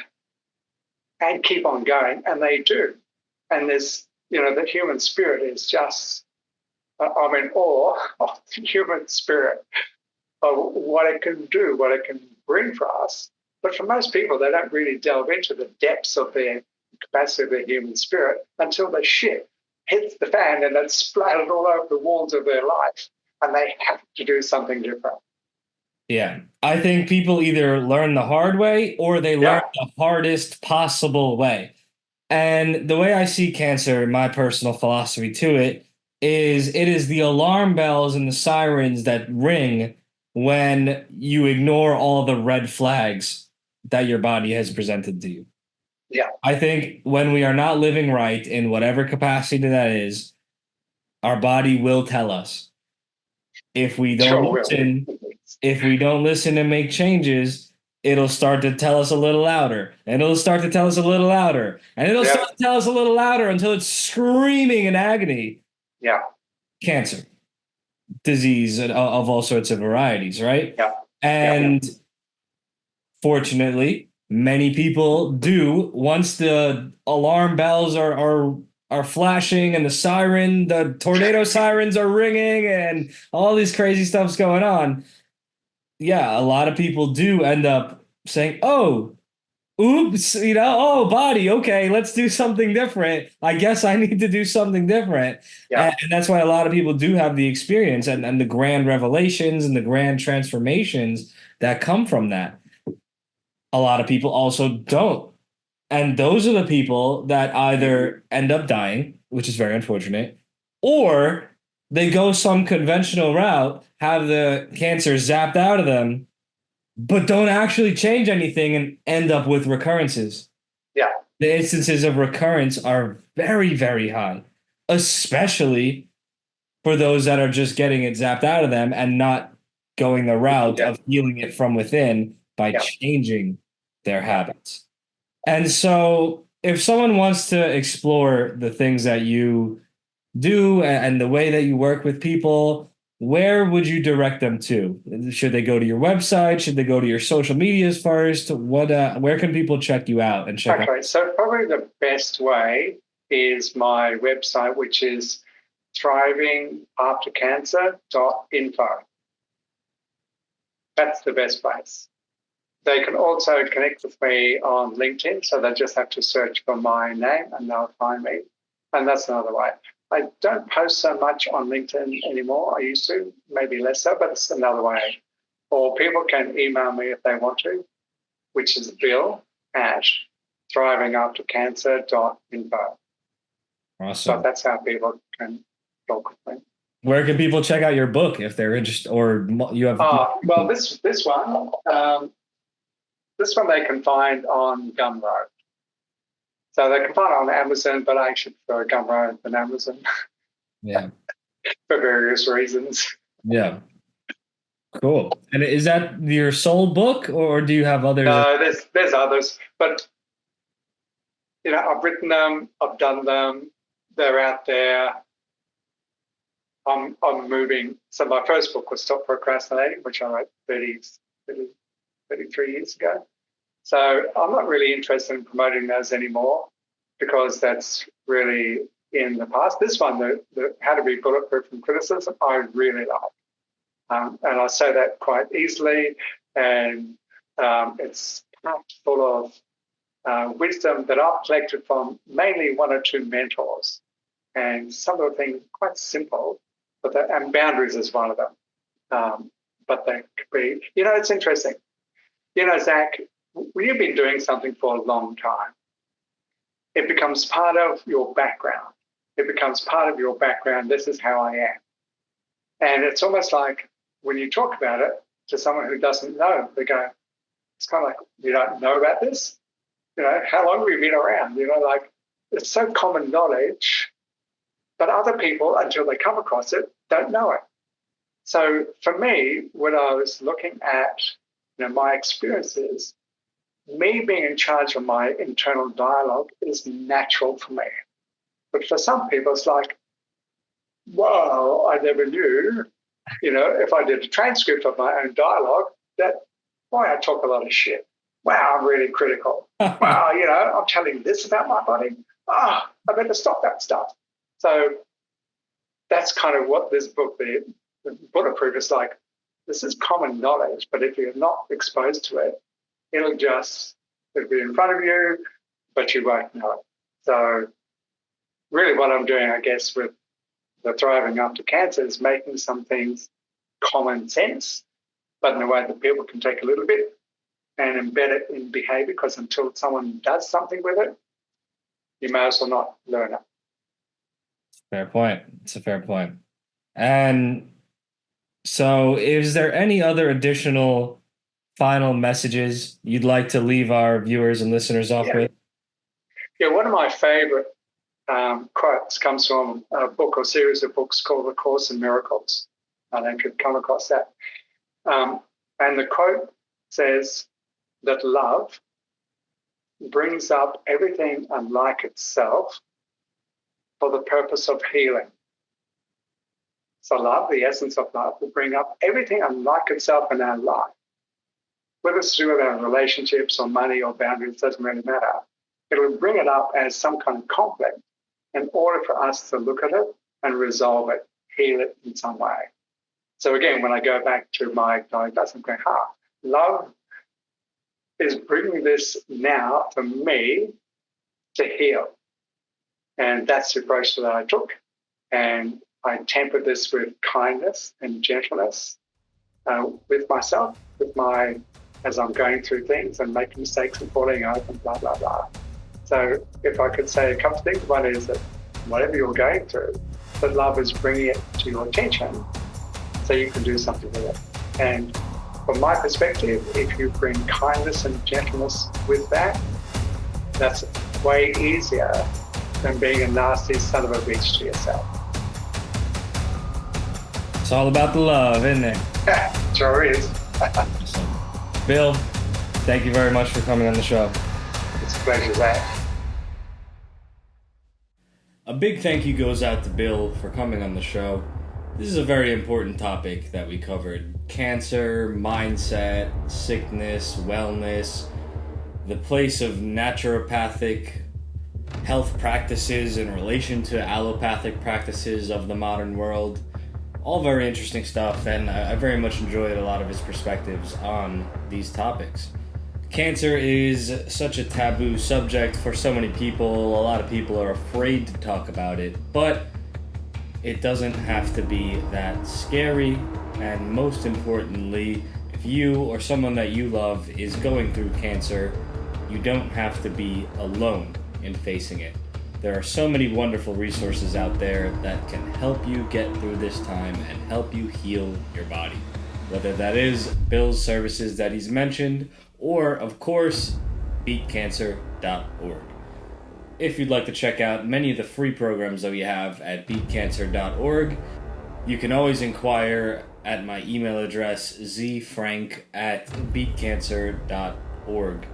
and keep on going? And they do. And there's, the human spirit is just, I'm in awe of the human spirit, of what it can do, what it can bring for us. But for most people, they don't really delve into the depths of their capacity of their human spirit until the shit hits the fan and it's splattered all over the walls of their life and they have to do something different. Yeah. I think people either learn the hard way or they learn the hardest possible way. And the way I see cancer, my personal philosophy to it is the alarm bells and the sirens that ring when you ignore all the red flags that your body has presented to you. Yeah. I think when we are not living right in whatever capacity that is, our body will tell us. If we don't listen and make changes, it'll start to tell us a little louder, and it'll start to tell us a little louder, and it'll start to tell us a little louder until it's screaming in agony. Yeah. Cancer. disease of all sorts of varieties, right? Yeah. Yeah. And fortunately, many people do. Once the alarm bells are flashing and the tornado sirens are ringing, and all these crazy stuff's going on. Yeah, a lot of people do end up saying, "Oh, oops, oh, body, okay, let's do something different. I guess I need to do something different." Yeah. And that's why a lot of people do have the experience and the grand revelations and the grand transformations that come from that. A lot of people also don't. And those are the people that either end up dying, which is very unfortunate, or they go some conventional route, have the cancer zapped out of them, but don't actually change anything and end up with recurrences. Yeah. The instances of recurrence are very, very high, especially for those that are just getting it zapped out of them and not going the route Yeah. of healing it from within by Yeah. changing their habits. And so, if someone wants to explore the things that you do and the way that you work with people, where would you direct them to? Should they go to your website? Should they go to your social medias first? Where can people check you out and check out? Okay, so probably the best way is my website, which is thrivingaftercancer.info. That's the best place. They can also connect with me on LinkedIn, so they just have to search for my name and they'll find me. And that's another way. I don't post so much on LinkedIn anymore. I used to, maybe less so, but it's another way. Or people can email me if they want to, which is bill@thrivingaftercancer.info. So Awesome. that's how people can talk with me. Where can people check out your book if they're interested, or you have? Well, this one they can find on Gumroad. So they can find it on Amazon, but I actually prefer Gumroad than Amazon Yeah. for various reasons. Yeah. Cool. And is that your sole book, or do you have others? There's others, but I've written them, I've done them, they're out there. I'm moving. So my first book was Stop Procrastinating, which I wrote 33 years ago. So I'm not really interested in promoting those anymore because that's really in the past. This one, the How to Be Bulletproof from Criticism, I really like. And I say that quite easily. And it's full of wisdom that I've collected from mainly one or two mentors. And some of the things quite simple, and boundaries is one of them. But they could be, it's interesting. Zach, when you've been doing something for a long time, it becomes part of your background. It becomes part of your background. This is how I am. And it's almost like when you talk about it to someone who doesn't know, they go, it's kind of like, you don't know about this? How long have you been around? It's so common knowledge, but other people, until they come across it, don't know it. So for me, when I was looking at my experiences, me being in charge of my internal dialogue is natural for me. But for some people, it's like, whoa, I never knew, if I did a transcript of my own dialogue, boy, I talk a lot of shit. Wow, I'm really critical. Wow, I'm telling this about my body. I better stop that stuff. So that's kind of what this book, the Bulletproof, is like. This is common knowledge, but if you're not exposed to it, it'll be in front of you, but you won't know it. So really what I'm doing, I guess, with the Thriving After Cancer is making some things common sense, but in a way that people can take a little bit and embed it in behavior, because until someone does something with it, you may as well not learn it. Fair point. It's a fair point. And so, is there any other additional final messages you'd like to leave our viewers and listeners off with? Yeah, one of my favorite quotes comes from a book or series of books called A Course in Miracles. I don't know if you've come across that. And the quote says that love brings up everything unlike itself for the purpose of healing. So love, the essence of love, will bring up everything unlike itself in our life. Whether it's to do with our relationships or money or boundaries, doesn't really matter. It'll bring it up as some kind of conflict in order for us to look at it and resolve it, heal it in some way. So again, when I go back to my diagnosis, I'm going, love is bringing this now for me to heal. And that's the approach that I took. And I tempered this with kindness and gentleness with myself, as I'm going through things and making mistakes and falling over and blah, blah, blah. So if I could say a couple of things, one is that whatever you're going through, that love is bringing it to your attention so you can do something with it. And from my perspective, if you bring kindness and gentleness with that, that's way easier than being a nasty son of a bitch to yourself. It's all about the love, isn't it? Sure is. Bill, thank you very much for coming on the show. It's a pleasure, Zach. A big thank you goes out to Bill for coming on the show. This is a very important topic that we covered. Cancer, mindset, sickness, wellness, the place of naturopathic health practices in relation to allopathic practices of the modern world. All very interesting stuff, and I very much enjoyed a lot of his perspectives on these topics. Cancer is such a taboo subject for so many people. A lot of people are afraid to talk about it, but it doesn't have to be that scary. And most importantly, if you or someone that you love is going through cancer, you don't have to be alone in facing it. There are so many wonderful resources out there that can help you get through this time and help you heal your body. Whether that is Bill's services that he's mentioned, or, of course, beatcancer.org. If you'd like to check out many of the free programs that we have at beatcancer.org, you can always inquire at my email address, zfrank@beatcancer.org.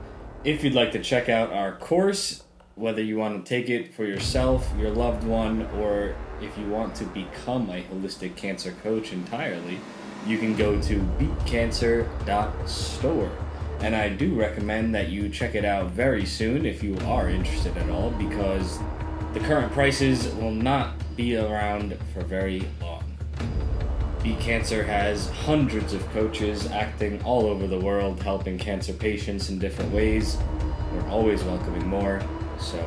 If you'd like to check out our course, whether you want to take it for yourself, your loved one, or if you want to become a holistic cancer coach entirely, you can go to beatcancer.store. And I do recommend that you check it out very soon if you are interested at all, because the current prices will not be around for very long. Beat Cancer has hundreds of coaches acting all over the world, helping cancer patients in different ways. We're always welcoming more, so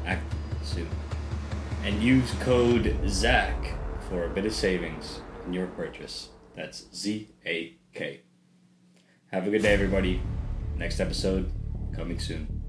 act soon. And use code ZAK for a bit of savings in your purchase. That's ZAK. Have a good day, everybody. Next episode coming soon.